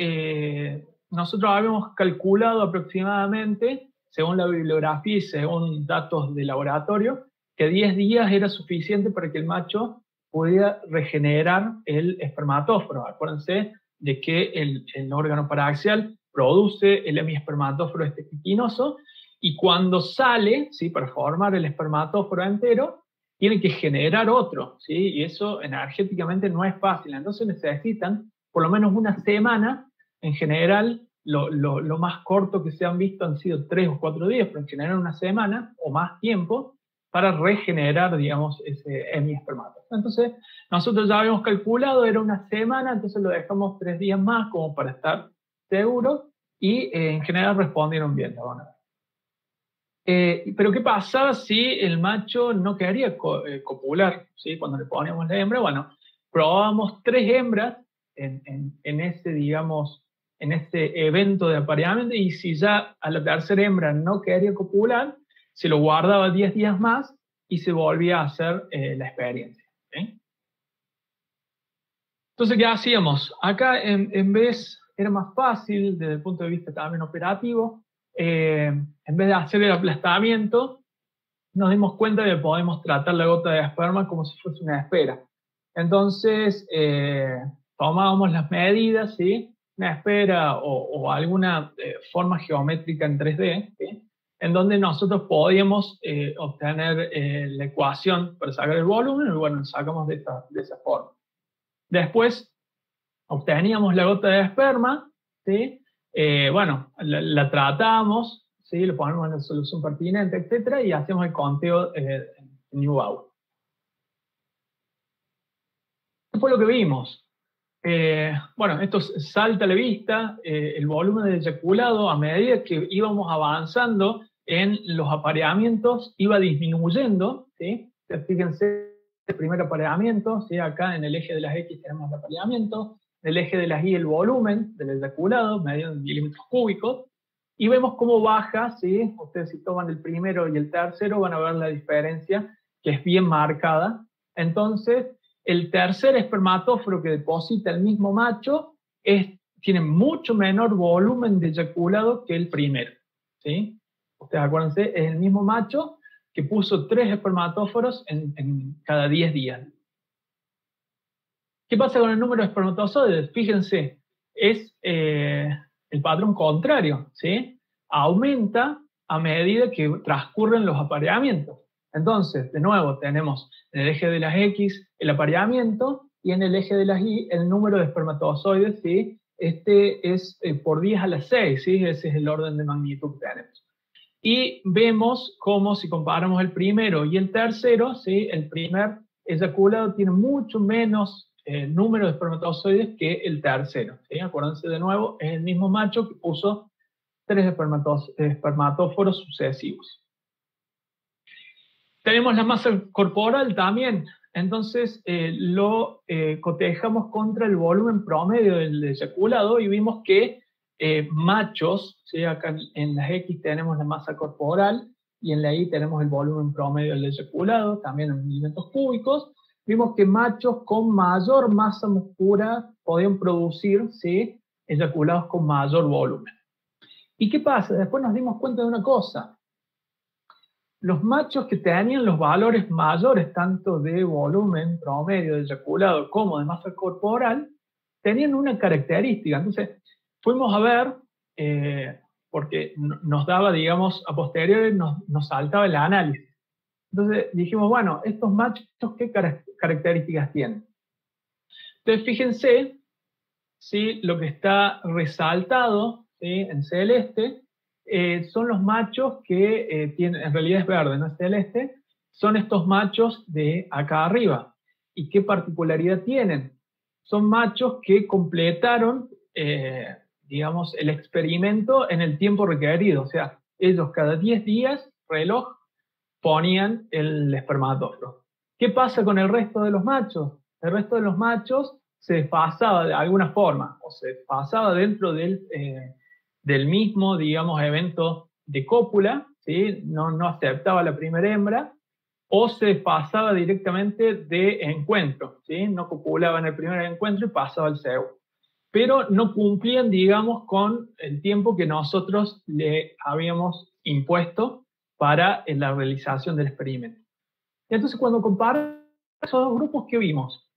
nosotros habíamos calculado aproximadamente, según la bibliografía y según datos de laboratorio, que 10 días era suficiente para que el macho pudiera regenerar el espermatóforo? Acuérdense de que el órgano paraxial produce el hemiespermatóforo quiquinoso y cuando sale, ¿sí? Para formar el espermatóforo entero, tiene que generar otro, ¿sí? Y eso energéticamente no es fácil. Entonces necesitan por lo menos una semana. En general, lo más corto que se han visto han sido 3 o 4 días, pero en general una semana o más tiempo para regenerar, digamos, ese hemiespermatóforo. Entonces, nosotros ya habíamos calculado, era una semana, entonces lo dejamos 3 días más como para estar seguros y en general respondieron bien, la van a ver. Pero ¿qué pasaba si el macho no quería copular? ¿Sí? Cuando le poníamos la hembra, bueno, probábamos 3 hembras en ese, digamos, en este evento de apareamiento, y si ya a la tercera hembra no quería copular, se lo guardaba 10 días más y se volvía a hacer la experiencia. ¿Sí? Entonces, ¿qué hacíamos? Acá, en vez, era más fácil desde el punto de vista también operativo, en vez de hacer el aplastamiento, nos dimos cuenta de que podemos tratar la gota de esperma como si fuese una esfera. Entonces, tomábamos las medidas, ¿sí? Una esfera o alguna forma geométrica en 3D, ¿sí? En donde nosotros podíamos obtener la ecuación para sacar el volumen, y bueno, sacamos de esa forma. Después, obteníamos la gota de esperma, ¿sí? Bueno, la tratamos, ¿sí? Lo ponemos en la solución pertinente, etcétera, y hacemos el conteo en Neubauer. ¿Qué fue lo que vimos? Bueno, esto salta a la vista, el volumen del eyaculado a medida que íbamos avanzando en los apareamientos iba disminuyendo, ¿sí? Fíjense, el primer apareamiento, ¿sí? Acá en el eje de las X tenemos el apareamiento, en el eje de las Y el volumen del eyaculado, medido en milímetros cúbicos, y vemos cómo baja, ¿sí? Ustedes si toman el primero y el tercero van a ver la diferencia, que es bien marcada. Entonces, el tercer espermatóforo que deposita el mismo macho tiene mucho menor volumen de eyaculado que el primero, ¿sí? Ustedes acuérdense, es el mismo macho que puso 3 espermatóforos en cada 10 días. ¿Qué pasa con el número de espermatozoides? Fíjense, es el patrón contrario, ¿sí? Aumenta a medida que transcurren los apareamientos. Entonces, de nuevo, tenemos en el eje de las X el apareamiento y en el eje de las Y el número de espermatozoides, ¿sí? Este es por 10 a la 6, ¿sí? Ese es el orden de magnitud que tenemos. Y vemos cómo si comparamos el primero y el tercero, ¿sí? El primer eyaculado tiene mucho menos número de espermatozoides que el tercero, ¿sí? Acuérdense de nuevo, es el mismo macho que puso 3 espermatóforos sucesivos. Tenemos la masa corporal también, entonces lo cotejamos contra el volumen promedio del eyaculado y vimos que machos, ¿sí? Acá en las X tenemos la masa corporal y en la Y tenemos el volumen promedio del eyaculado, también en milímetros cúbicos. Vimos que machos con mayor masa muscular podían producir, ¿sí? Eyaculados con mayor volumen. ¿Y qué pasa? Después nos dimos cuenta de una cosa. Los machos que tenían los valores mayores tanto de volumen promedio de eyaculado como de masa corporal tenían una característica. Entonces fuimos a ver, porque nos daba, digamos, a posteriori nos saltaba el análisis. Entonces dijimos, bueno, estos machos, ¿qué características tienen? Entonces fíjense, ¿sí? Lo que está resaltado, ¿sí? En celeste, son los machos que tienen, en realidad es verde, no es celeste, son estos machos de acá arriba. ¿Y qué particularidad tienen? Son machos que completaron, digamos, el experimento en el tiempo requerido. O sea, ellos cada 10 días, reloj, ponían el espermatóforo. ¿Qué pasa con el resto de los machos? El resto de los machos se desfasaba de alguna forma, o se desfasaba dentro del mismo, digamos, evento de cópula, ¿sí? No aceptaba la primera hembra, o se desfasaba directamente de encuentro, ¿sí? No copulaba en el primer encuentro y pasaba al segundo. Pero no cumplían, digamos, con el tiempo que nosotros le habíamos impuesto para la realización del experimento. Y entonces, cuando comparamos esos dos grupos, ¿qué vimos?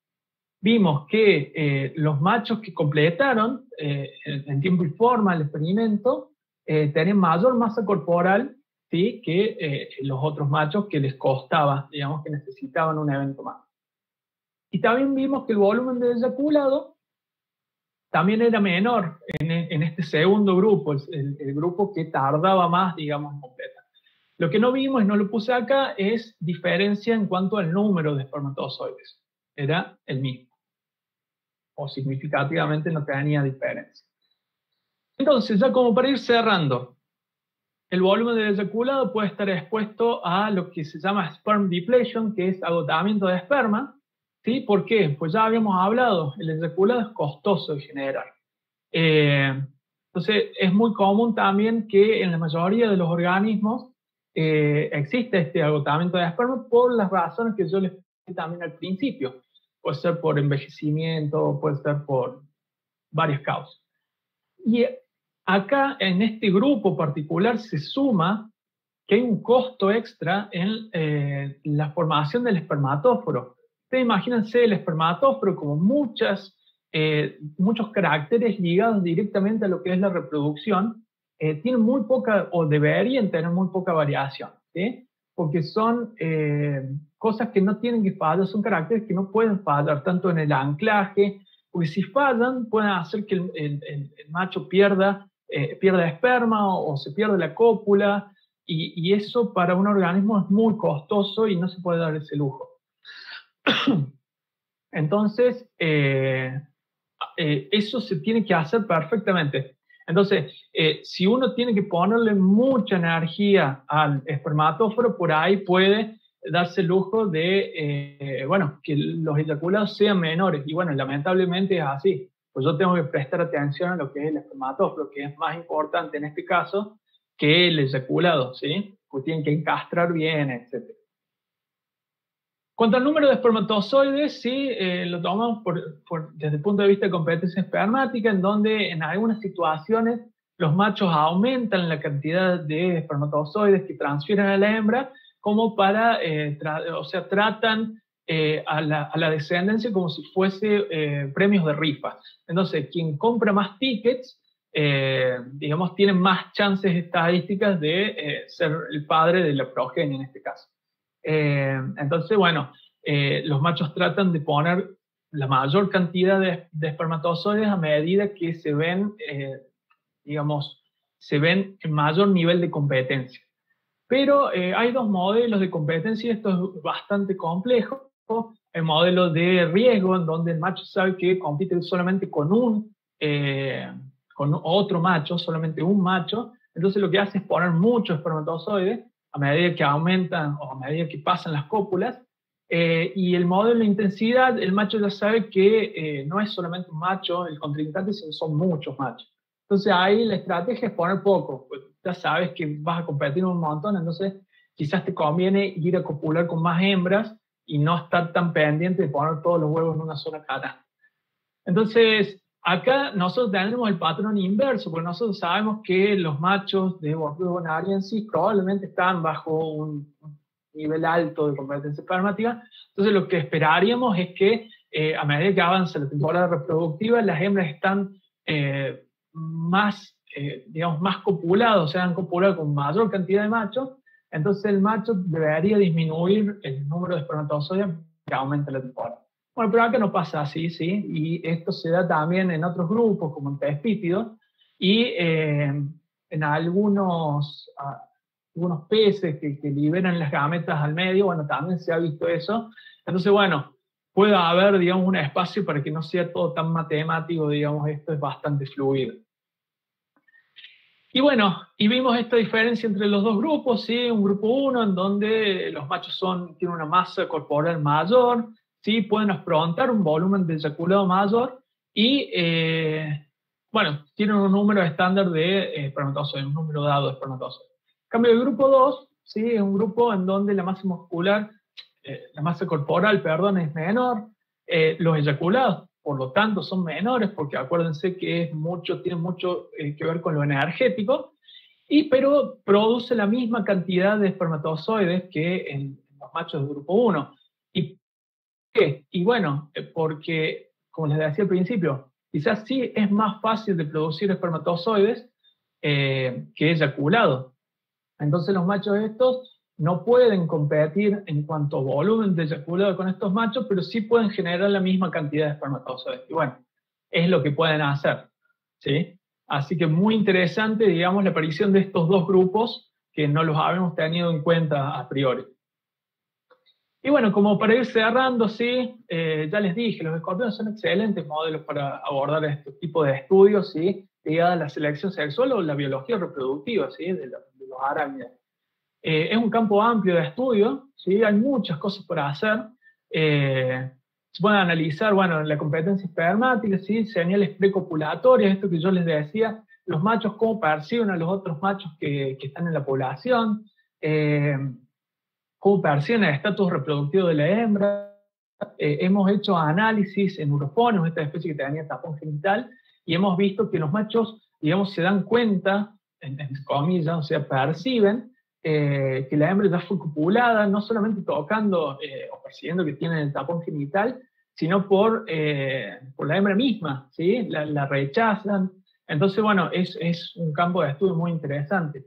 Vimos que los machos que completaron en tiempo y forma el experimento tenían mayor masa corporal, ¿sí? Que los otros machos que les costaba, digamos, que necesitaban un evento más. Y también vimos que el volumen de eyaculado también era menor en este segundo grupo, el grupo que tardaba más, digamos, en completar. Lo que no vimos, y no lo puse acá, es diferencia en cuanto al número de espermatozoides. Era el mismo. O significativamente no tenía diferencia. Entonces, ya como para ir cerrando, el volumen del eyaculado puede estar expuesto a lo que se llama sperm depletion, que es agotamiento de esperma, ¿Sí? ¿Por qué? Pues ya habíamos hablado, el eyaculado es costoso de generar. Entonces, es muy común también que en la mayoría de los organismos existe este agotamiento de esperma por las razones que yo les dije también al principio. Puede ser por envejecimiento, puede ser por varias causas. Y acá, en este grupo particular, se suma que hay un costo extra en la formación del espermatóforo. Ustedes imagínense el espermatóforo como muchos caracteres ligados directamente a lo que es la reproducción, tienen muy poca, o deberían tener muy poca variación, ¿sí? Porque son cosas que no tienen que fallar, son caracteres que no pueden fallar, tanto en el anclaje, porque si fallan pueden hacer que el macho pierda esperma o se pierda la cópula, y eso para un organismo es muy costoso y no se puede dar ese lujo. Entonces, eso se tiene que hacer perfectamente. Entonces, si uno tiene que ponerle mucha energía al espermatóforo, por ahí puede darse el lujo de, bueno, que los eyaculados sean menores. Y bueno, lamentablemente es así. Pues yo tengo que prestar atención a lo que es el espermatóforo, que es más importante en este caso que el eyaculado, ¿sí? Pues tienen que encastrar bien, etc. Cuanto al número de espermatozoides, sí, lo tomamos desde el punto de vista de competencia espermática, en donde en algunas situaciones los machos aumentan la cantidad de espermatozoides que transfieren a la hembra, como para, o sea, tratan a la descendencia como si fuese premios de rifa. Entonces, quien compra más tickets, digamos, tiene más chances estadísticas de ser el padre de la progenie en este caso. Entonces, bueno, los machos tratan de poner la mayor cantidad de espermatozoides a medida que se ven, digamos, se ven en mayor nivel de competencia. Pero hay dos modelos de competencia, esto es bastante complejo. El modelo de riesgo, en donde el macho sabe que compite solamente con otro macho, solamente un macho, entonces lo que hace es poner muchos espermatozoides a medida que aumentan o a medida que pasan las cópulas, y el modelo de intensidad, el macho ya sabe que no es solamente un macho el contrincante, sino son muchos machos. Entonces ahí la estrategia es poner poco, pues ya sabes que vas a competir un montón, entonces quizás te conviene ir a copular con más hembras y no estar tan pendiente de poner todos los huevos en una sola canasta. Entonces, acá nosotros tenemos el patrón inverso, porque nosotros sabemos que los machos de Bordeaux bonariensis probablemente están bajo un nivel alto de competencia espermática. Entonces, lo que esperaríamos es que a medida que avanza la temporada reproductiva, las hembras están digamos, más copuladas, o sea, han copulado con mayor cantidad de machos. Entonces, el macho debería disminuir el número de espermatozoides que aumenta la temporada. Bueno, pero acá no pasa así, ¿sí? Y esto se da también en otros grupos, como en Thespítidos, y en algunos peces que liberan las gametas al medio, bueno, también se ha visto eso. Entonces, bueno, puede haber, digamos, un espacio para que no sea todo tan matemático, digamos, esto es bastante fluido. Y bueno, y vimos esta diferencia entre los dos grupos, ¿sí? Un grupo 1 en donde los machos tienen una masa corporal mayor, ¿sí? Pueden afrontar un volumen de eyaculado mayor y, bueno, tienen un número estándar de espermatozoides, un número dado de espermatozoides. En cambio, el grupo 2, ¿sí? Es un grupo en donde la masa muscular, la masa corporal, perdón, es menor, los eyaculados, por lo tanto, son menores, porque acuérdense que tiene mucho que ver con lo energético, pero produce la misma cantidad de espermatozoides que en los machos del grupo 1. ¿Y por qué? Y bueno, porque, como les decía al principio, quizás sí es más fácil de producir espermatozoides que eyaculados. Entonces los machos estos no pueden competir en cuanto a volumen de eyaculado con estos machos, pero sí pueden generar la misma cantidad de espermatozoides. Y bueno, es lo que pueden hacer, ¿sí? Así que muy interesante, digamos, la aparición de estos dos grupos que no los habíamos tenido en cuenta a priori. Y bueno, como para ir cerrando, sí, ya les dije, los escorpiones son excelentes modelos para abordar este tipo de estudios, ¿sí? Ligada a la selección sexual o la biología reproductiva, ¿sí? De los arácnidos. Es un campo amplio de estudio, ¿sí? Hay muchas cosas para hacer. se pueden analizar, bueno, la competencia espermática, ¿sí? Señales precopulatorias, esto que yo les decía, los machos cómo perciben a los otros machos que están en la población, cómo perciben el estatus reproductivo de la hembra. Hemos hecho análisis en urofonos, esta especie que tenía tapón genital, y hemos visto que los machos, digamos, se dan cuenta, en comillas, o sea, perciben que la hembra ya fue copulada, no solamente tocando o percibiendo que tiene el tapón genital, sino por la hembra misma, ¿sí? La rechazan. Entonces, bueno, es un campo de estudio muy interesante.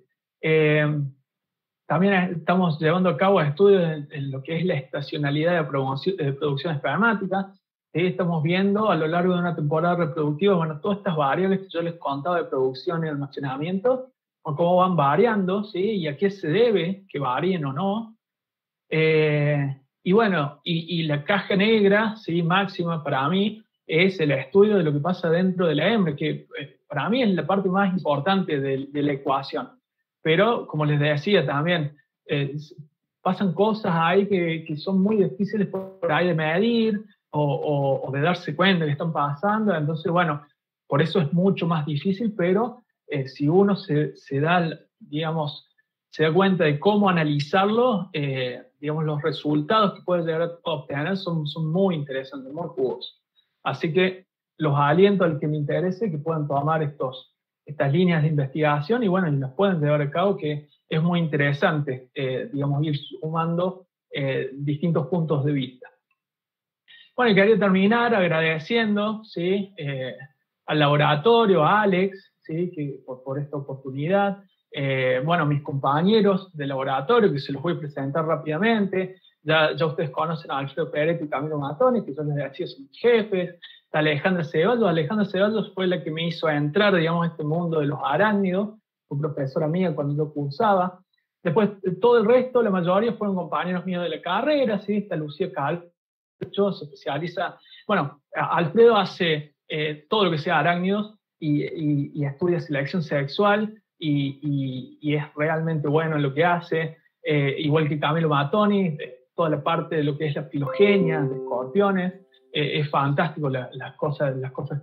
También estamos llevando a cabo estudios en lo que es la estacionalidad de producción espermática. Estamos viendo a lo largo de una temporada reproductiva, bueno, todas estas variables que yo les contaba de producción y almacenamiento, o cómo van variando, ¿sí? Y a qué se debe que varíen o no. Y bueno, y la caja negra, ¿sí? Máxima para mí es el estudio de lo que pasa dentro de la hembra, que para mí es la parte más importante de la ecuación. Pero, como les decía también, pasan cosas ahí que son muy difíciles por ahí de medir o de darse cuenta que están pasando. Entonces, bueno, por eso es mucho más difícil, pero si uno se da, digamos, se da cuenta de cómo analizarlo, digamos, los resultados que puede llegar a obtener son muy interesantes, muy jugosos. Así que los aliento al que me interese que puedan tomar estas líneas de investigación y bueno, y las pueden llevar a cabo, que es muy interesante, digamos, ir sumando distintos puntos de vista. Bueno, y quería terminar agradeciendo, ¿sí? Al laboratorio, a Alex, ¿sí? Que por esta oportunidad. Bueno, mis compañeros de laboratorio, que se los voy a presentar rápidamente. Ya ustedes conocen a Alfredo Peretti y Camilo Matoni, que yo les decía son mis jefes. Está Alejandra Ceballos. Alejandra Ceballos fue la que me hizo entrar, digamos, a este mundo de los arácnidos. Fue profesora mía cuando yo cursaba. Después, todo el resto, la mayoría fueron compañeros míos de la carrera, ¿sí? Está Lucía Cal, se especializa, bueno, Alfredo hace todo lo que sea arácnidos y estudia selección sexual y es realmente bueno en lo que hace, igual que Camilo Matoni, toda la parte de lo que es la filogenia de escorpiones, es fantástico las cosas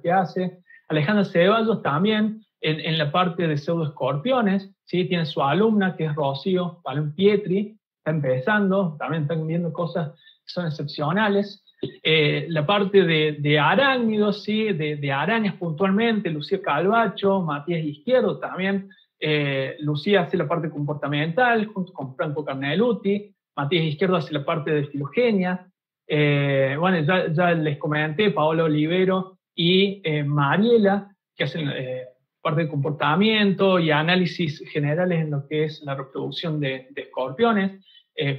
que hace. Alejandra Ceballos también en la parte de pseudoescorpiones, ¿sí? Tiene su alumna que es Rocío Palón Pietri, está empezando, también están viendo cosas son excepcionales. La parte de arácnidos, ¿sí? de arañas puntualmente, Lucía Calvacho, Matías Izquierdo también. Lucía hace la parte comportamental junto con Franco Carneluti. Matías Izquierdo hace la parte de filogenia. Bueno, ya les comenté, Paola Olivero y Mariela, que hacen parte de comportamiento y análisis generales en lo que es la reproducción de escorpiones.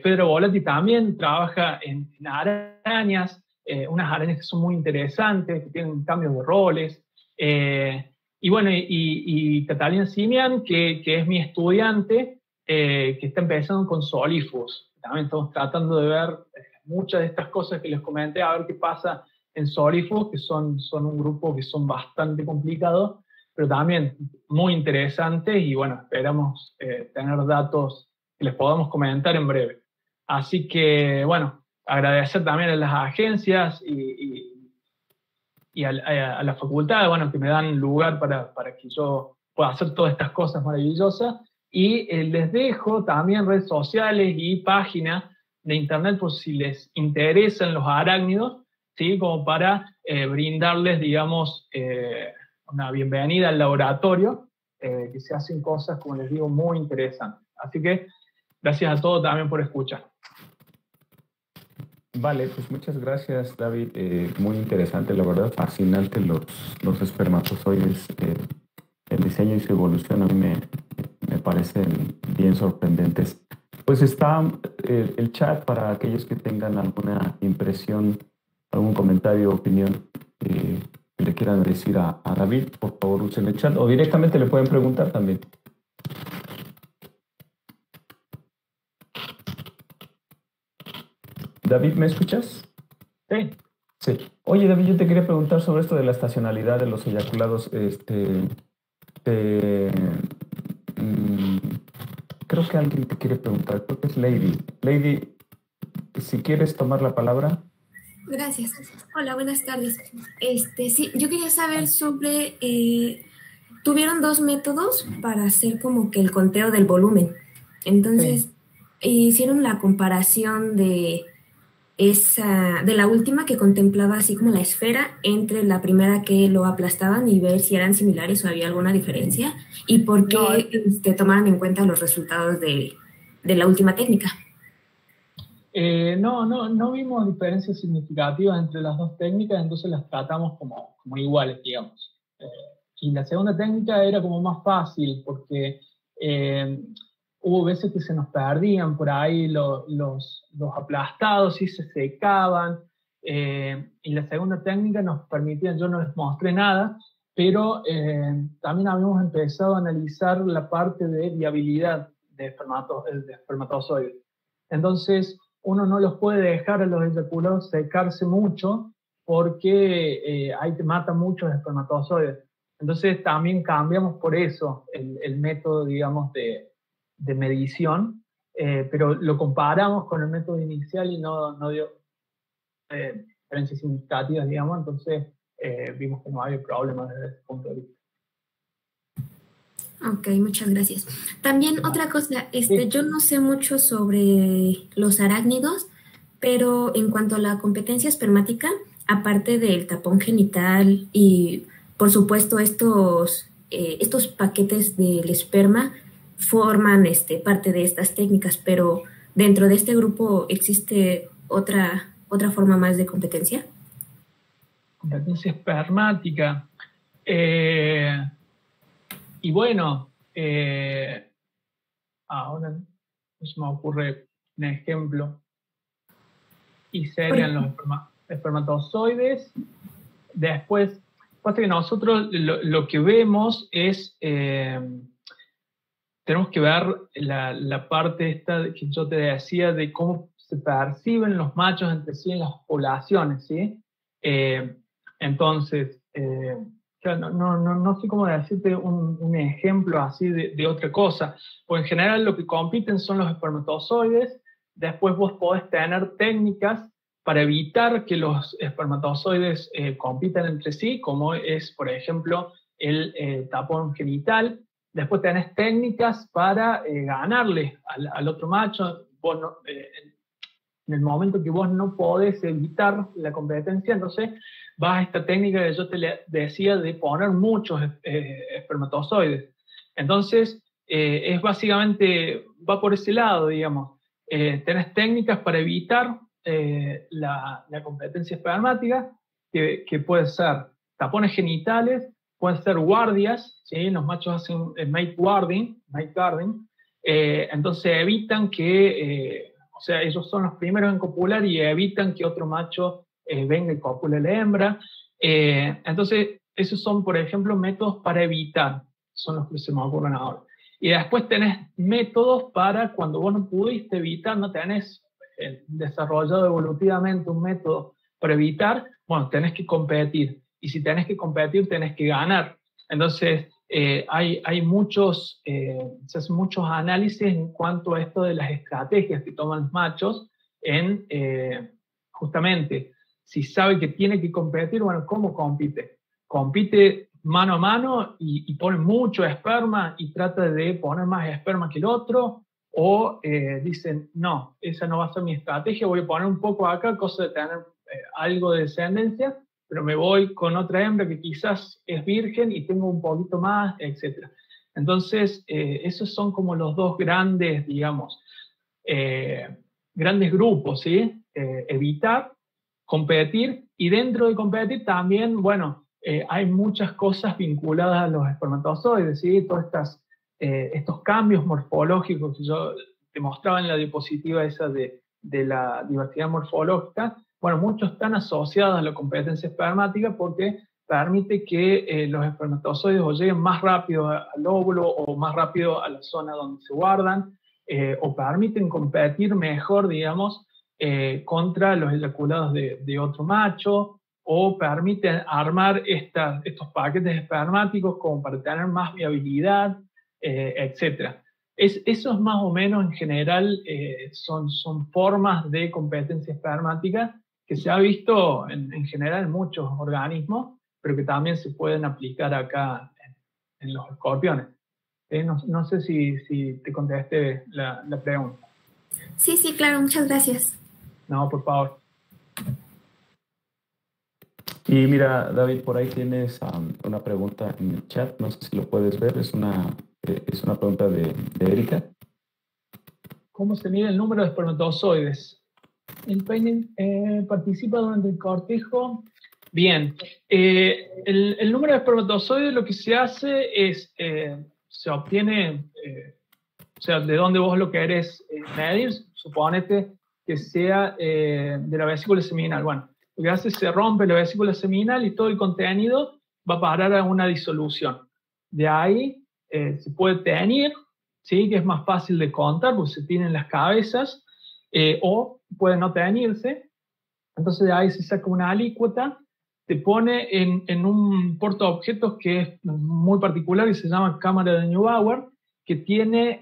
Pedro Volati también trabaja en arañas, unas arañas que son muy interesantes, que tienen cambios de roles. Y bueno, y Catalina Simian, que es mi estudiante, que está empezando con Solifus. También estamos tratando de ver muchas de estas cosas que les comenté, a ver qué pasa en Solifus, que son un grupo que son bastante complicados, pero también muy interesantes y bueno, esperamos tener datos que les podamos comentar en breve. Así que, bueno, agradecer también a las agencias y a la facultad, bueno, que me dan lugar para que yo pueda hacer todas estas cosas maravillosas. Y les dejo también redes sociales y páginas de internet por si les interesan los arácnidos, ¿sí? Como para brindarles, digamos, una bienvenida al laboratorio, que se hacen cosas, como les digo, muy interesantes. Así que gracias a todos también por escuchar. Vale, pues muchas gracias, David. Muy interesante, la verdad, fascinante los espermatozoides. El diseño y su evolución a mí me parecen bien sorprendentes. Pues está el chat para aquellos que tengan alguna impresión, algún comentario, opinión que le quieran decir a David, por favor usen el chat o directamente le pueden preguntar también. David, ¿me escuchas? Sí. Sí. Oye, David, yo te quería preguntar sobre esto de la estacionalidad de los eyaculados. Creo que alguien te quiere preguntar, creo que es Lady. Lady, si quieres tomar la palabra. Gracias. Hola, buenas tardes. Sí, yo quería saber sobre, tuvieron dos métodos para hacer como que el conteo del volumen. Entonces, hicieron la comparación de la última que contemplaba así como la esfera entre la primera que lo aplastaban y ver si eran similares o había alguna diferencia y por qué tomaron en cuenta los resultados de la última técnica. No vimos diferencias significativas entre las dos técnicas, entonces las tratamos como iguales, digamos. Y la segunda técnica era como más fácil, porque hubo veces que se nos perdían por ahí los aplastados y se secaban. Y la segunda técnica nos permitía, yo no les mostré nada, pero también habíamos empezado a analizar la parte de viabilidad de espermatozoides. Entonces, uno no los puede dejar a los eyaculados secarse mucho porque ahí te matan muchos espermatozoides. Entonces también cambiamos por eso el método, digamos, de medición, pero lo comparamos con el método inicial y no dio diferencias significativas, digamos, entonces vimos que no había problema desde ese punto de vista. Ok, muchas gracias. También otra cosa, yo no sé mucho sobre los arácnidos, pero en cuanto a la competencia espermática, aparte del tapón genital y por supuesto estos paquetes del esperma forman parte de estas técnicas, pero dentro de este grupo existe otra forma más de competencia. Competencia espermática. Y bueno, ahora no se me ocurre un ejemplo. Y serían los espermatozoides. Después, pasa que nosotros lo que vemos es, tenemos que ver la parte esta que yo te decía de cómo se perciben los machos entre sí en las poblaciones, ¿sí? Entonces, no sé cómo decirte un ejemplo así de otra cosa, porque en general lo que compiten son los espermatozoides. Después vos podés tener técnicas para evitar que los espermatozoides compitan entre sí, como es, por ejemplo, el tapón genital. Después tenés técnicas para ganarle al otro macho. Vos no, en el momento que vos no podés evitar la competencia, entonces vas a esta técnica que yo te decía de poner muchos espermatozoides. Entonces, es básicamente, va por ese lado, digamos. Tenés técnicas para evitar la competencia espermática, que puede ser tapones genitales, pueden ser guardias, ¿sí? Los machos hacen mate guarding, entonces evitan que, o sea, ellos son los primeros en copular y evitan que otro macho venga y copule la hembra. Entonces, esos son, por ejemplo, métodos para evitar, son los que se me ocurren ahora. Y después tenés métodos para cuando vos no pudiste evitar, no tenés desarrollado evolutivamente un método para evitar, bueno, tenés que competir. Y si tenés que competir, tenés que ganar. Entonces, hay muchos, se hacen muchos análisis en cuanto a esto de las estrategias que toman los machos en, justamente, si sabe que tiene que competir, bueno, ¿cómo compite? Compite mano a mano y pone mucho esperma y trata de poner más esperma que el otro, o dicen, no, esa no va a ser mi estrategia, voy a poner un poco acá, cosa de tener algo de descendencia, pero me voy con otra hembra que quizás es virgen y tengo un poquito más, etc. Entonces, esos son como los dos grandes, digamos, grandes grupos, ¿sí? Evitar, competir, y dentro de competir también, bueno, hay muchas cosas vinculadas a los espermatozoides, ¿sí? Todos estos cambios morfológicos que yo te mostraba en la diapositiva esa de la diversidad morfológica, bueno, muchos están asociados a la competencia espermática porque permite que los espermatozoides o lleguen más rápido al óvulo o más rápido a la zona donde se guardan, o permiten competir mejor, digamos, contra los eyaculados de otro macho, o permiten armar estos paquetes espermáticos como para tener más viabilidad, etc. Eso es más o menos en general, son formas de competencia espermática que se ha visto en general en muchos organismos, pero que también se pueden aplicar acá en los escorpiones. No sé si te contesté la pregunta. Sí, sí, claro, muchas gracias. No, por favor. Y mira, David, por ahí tienes una pregunta en el chat, no sé si lo puedes ver, es una pregunta de Erika. ¿Cómo se mide el número de espermatozoides? El peine participa durante el cortejo. Bien, el número de espermatozoides lo que se hace es, se obtiene, o sea, de dónde vos lo querés medir, suponete que sea de la vesícula seminal. Bueno, lo que hace es se rompe la vesícula seminal y todo el contenido va a parar a una disolución. De ahí se puede teñir, ¿sí? Que es más fácil de contar porque se tienen las cabezas, o puede no teñirse. Entonces de ahí se saca una alícuota, te pone en un portaobjetos que es muy particular y se llama cámara de Neubauer, que tiene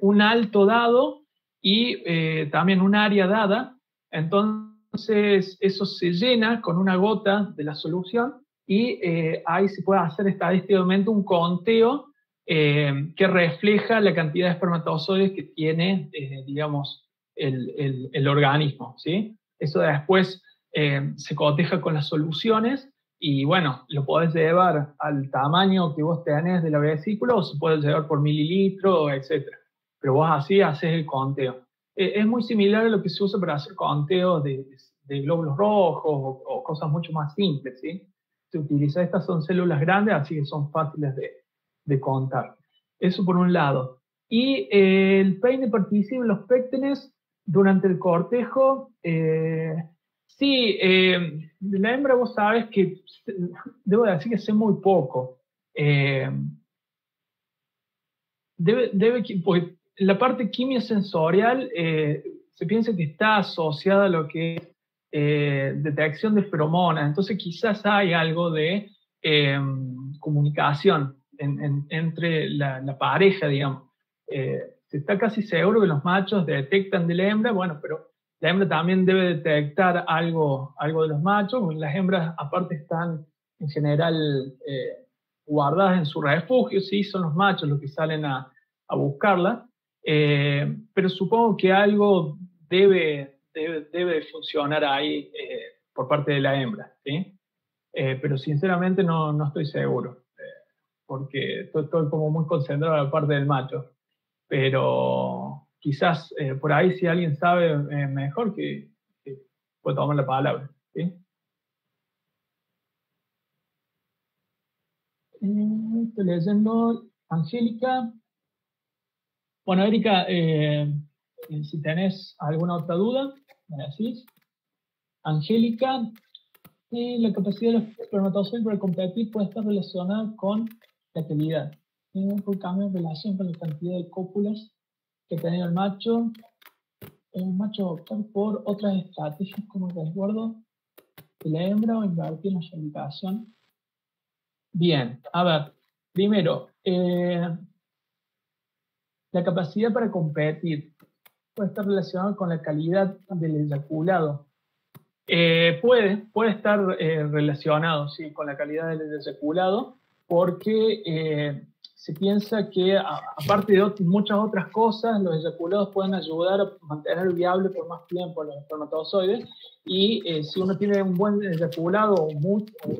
un alto dado y también un área dada. Entonces eso se llena con una gota de la solución y ahí se puede hacer estadísticamente un conteo que refleja la cantidad de espermatozoides que tiene, digamos, el organismo, ¿sí? Eso después se coteja con las soluciones y, bueno, lo podés llevar al tamaño que vos tenés de la vesícula o se puede llevar por mililitro, etc. Pero vos así haces el conteo. Es muy similar a lo que se usa para hacer conteos de glóbulos rojos o cosas mucho más simples, ¿sí? Se utiliza, estas son células grandes, así que son fáciles de contar. Eso por un lado. Y el peine participa en los péctenes durante el cortejo. Sí, de la hembra vos sabes que, debo decir que sé muy poco. Pues, la parte quimiosensorial se piensa que está asociada a lo que es detección de feromonas, entonces quizás hay algo de comunicación entre la pareja, digamos. Se está casi seguro que los machos detectan de la hembra, bueno, pero la hembra también debe detectar algo de los machos. Las hembras aparte están en general guardadas en su refugio, sí, son los machos los que salen a buscarla, pero supongo que algo debe funcionar ahí por parte de la hembra, ¿sí? Pero sinceramente no estoy seguro, porque estoy como muy concentrado en la parte del macho, pero quizás por ahí si alguien sabe mejor que puede tomar la palabra, ¿sí? Estoy leyendo Angélica. Bueno, Erika, si tenés alguna otra duda, me decís. Angélica, la capacidad de los espermatozoides para competir puede estar relacionada con la calidad. Por cambio en relación con la cantidad de cópulas que tiene el macho optar por otras estrategias como el resguardo de la hembra o invertir en la fabricación. Bien, a ver, primero, la capacidad para competir puede estar relacionada con la calidad del eyaculado. Puede estar relacionado, sí, con la calidad del eyaculado, porque se piensa que, aparte de muchas otras cosas, los eyaculados pueden ayudar a mantener viable por más tiempo los espermatozoides, y si uno tiene un buen eyaculado o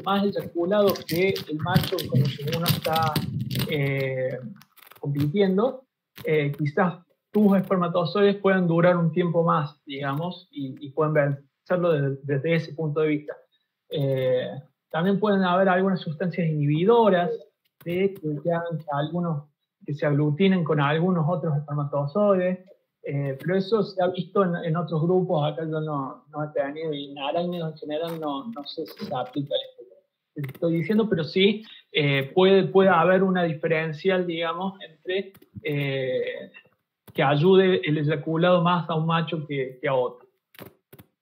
más eyaculado que el macho con el que uno está compitiendo, quizás tus espermatozoides pueden durar un tiempo más, digamos, y pueden vencerlo desde ese punto de vista. También pueden haber algunas sustancias inhibidoras que hagan que se aglutinen con algunos otros espermatozoides, pero eso se ha visto en otros grupos. Acá yo no he tenido, y en arácnidos en general no sé si se aplica esto que estoy diciendo, pero sí puede haber una diferencial, digamos, entre que ayude el eyaculado más a un macho que a otro.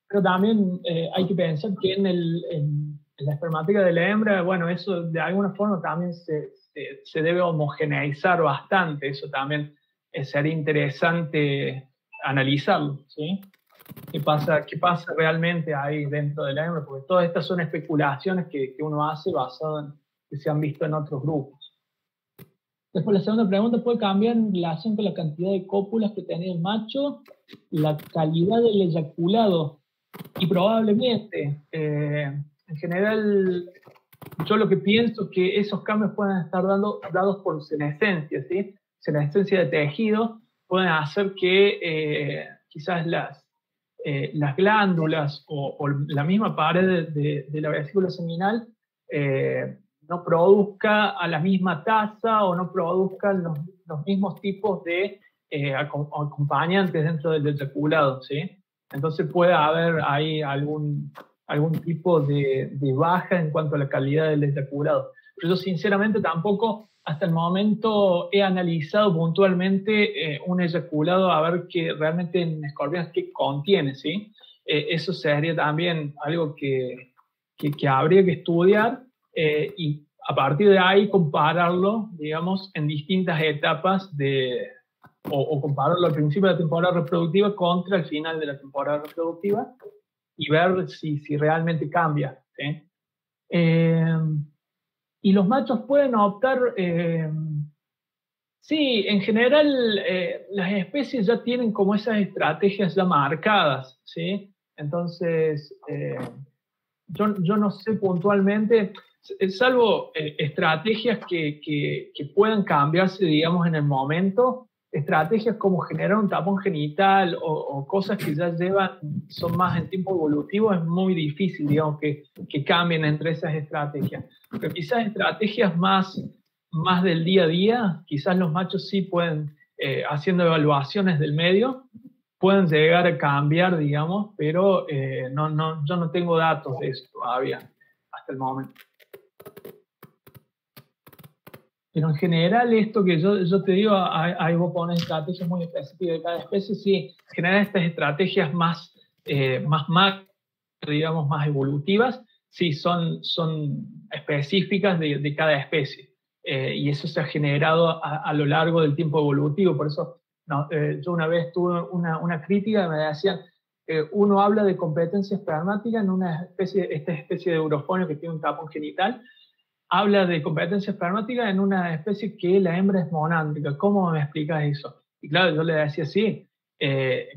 Pero también hay que pensar que en la espermática de la hembra, bueno, eso de alguna forma también se debe homogeneizar bastante. Eso también sería interesante analizarlo, ¿sí? qué pasa realmente ahí dentro de la hembra, porque todas estas son especulaciones que uno hace basadas en que se han visto en otros grupos. Después la segunda pregunta: ¿puede cambiar en relación con la cantidad de cópulas que tenía el macho la calidad del eyaculado? Y probablemente, en general, yo lo que pienso es que esos cambios pueden estar dados por senescencia, ¿sí? Senescencia de tejido pueden hacer que quizás las glándulas o la misma pared de la vesícula seminal no produzca a la misma tasa o no produzcan los mismos tipos de acompañantes dentro del eyaculado, ¿sí? Entonces puede haber ahí algún tipo de baja en cuanto a la calidad del eyaculado. Pero yo sinceramente tampoco hasta el momento he analizado puntualmente un eyaculado a ver qué realmente en escorpiones qué contiene, ¿sí? Eso sería también algo que habría que estudiar y a partir de ahí compararlo, digamos, en distintas etapas o compararlo al principio de la temporada reproductiva contra el final de la temporada reproductiva y ver si realmente cambia, ¿sí? Y los machos pueden optar, sí, en general las especies ya tienen como esas estrategias ya marcadas, ¿sí? Entonces, yo no sé puntualmente, salvo estrategias que puedan cambiarse, digamos, en el momento, estrategias como generar un tapón genital o cosas que ya son más en tiempo evolutivo, es muy difícil, digamos, que cambien entre esas estrategias. Pero quizás estrategias más del día a día, quizás los machos sí pueden, haciendo evaluaciones del medio, pueden llegar a cambiar, digamos, pero yo no tengo datos de eso todavía, hasta el momento. Pero en general esto que yo te digo, ahí vos pones estrategias muy específicas de cada especie, sí, en general estas estrategias más macro, digamos, más evolutivas, sí, son específicas de cada especie. Y eso se ha generado a lo largo del tiempo evolutivo, por eso yo una vez tuve una crítica, me decían, uno habla de competencia espermática en esta especie de urofonio que tiene un tapón genital, habla de competencia espermática en una especie que la hembra es monándrica. ¿Cómo me explicas eso? Y claro, yo le decía, sí,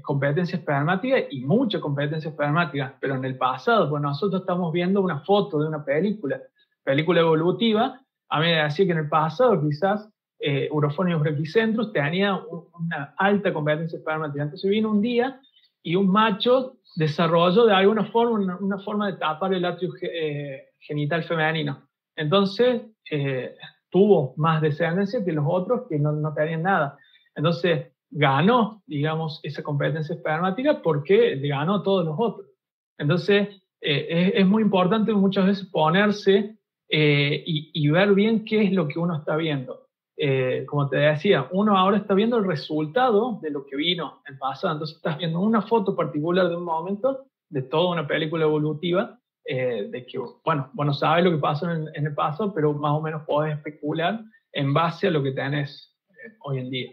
competencia espermática y mucha competencia espermática, pero en el pasado, pues nosotros estamos viendo una foto de una película evolutiva. A mí me decía que en el pasado quizás Urophonius brachicentros tenía una alta competencia espermática. Entonces vino un día y un macho desarrolló de alguna forma una forma de tapar el atrio genital femenino. Entonces, tuvo más descendencia que los otros que no tenían nada. Entonces, ganó, digamos, esa competencia espermática porque le ganó a todos los otros. Entonces, es muy importante muchas veces ponerse y ver bien qué es lo que uno está viendo. Como te decía, uno ahora está viendo el resultado de lo que vino en pasado. Entonces, estás viendo una foto particular de un momento de toda una película evolutiva. De que, bueno, vos no sabes lo que pasó en el pasado, pero más o menos podés especular en base a lo que tenés hoy en día.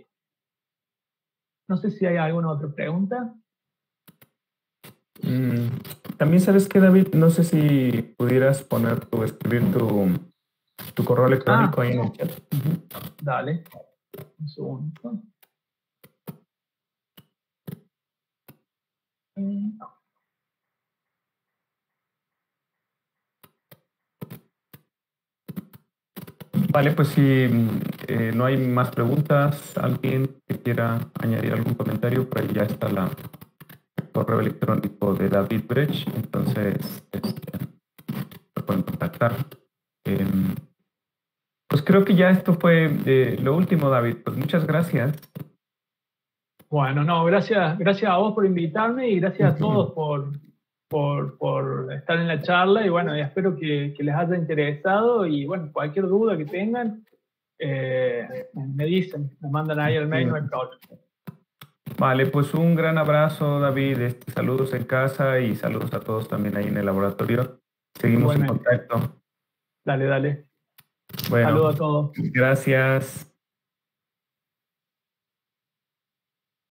No sé si hay alguna otra pregunta. También sabes que, David, no sé si pudieras escribir tu correo electrónico ahí en el chat. Dale, un segundo. Vale, pues si no hay más preguntas, alguien que quiera añadir algún comentario, por ahí ya está el correo electrónico de David Brecht, entonces lo pueden contactar. Pues creo que ya esto fue lo último, David. Pues muchas gracias. Bueno, no, gracias a vos por invitarme y gracias a todos por estar en la charla y bueno, espero que les haya interesado y bueno, cualquier duda que tengan, me dicen, me mandan ahí el mail, no hay problema. Vale, pues un gran abrazo, David, saludos en casa y saludos a todos también ahí en el laboratorio. Seguimos en contacto. Dale. Bueno, saludos a todos. Gracias.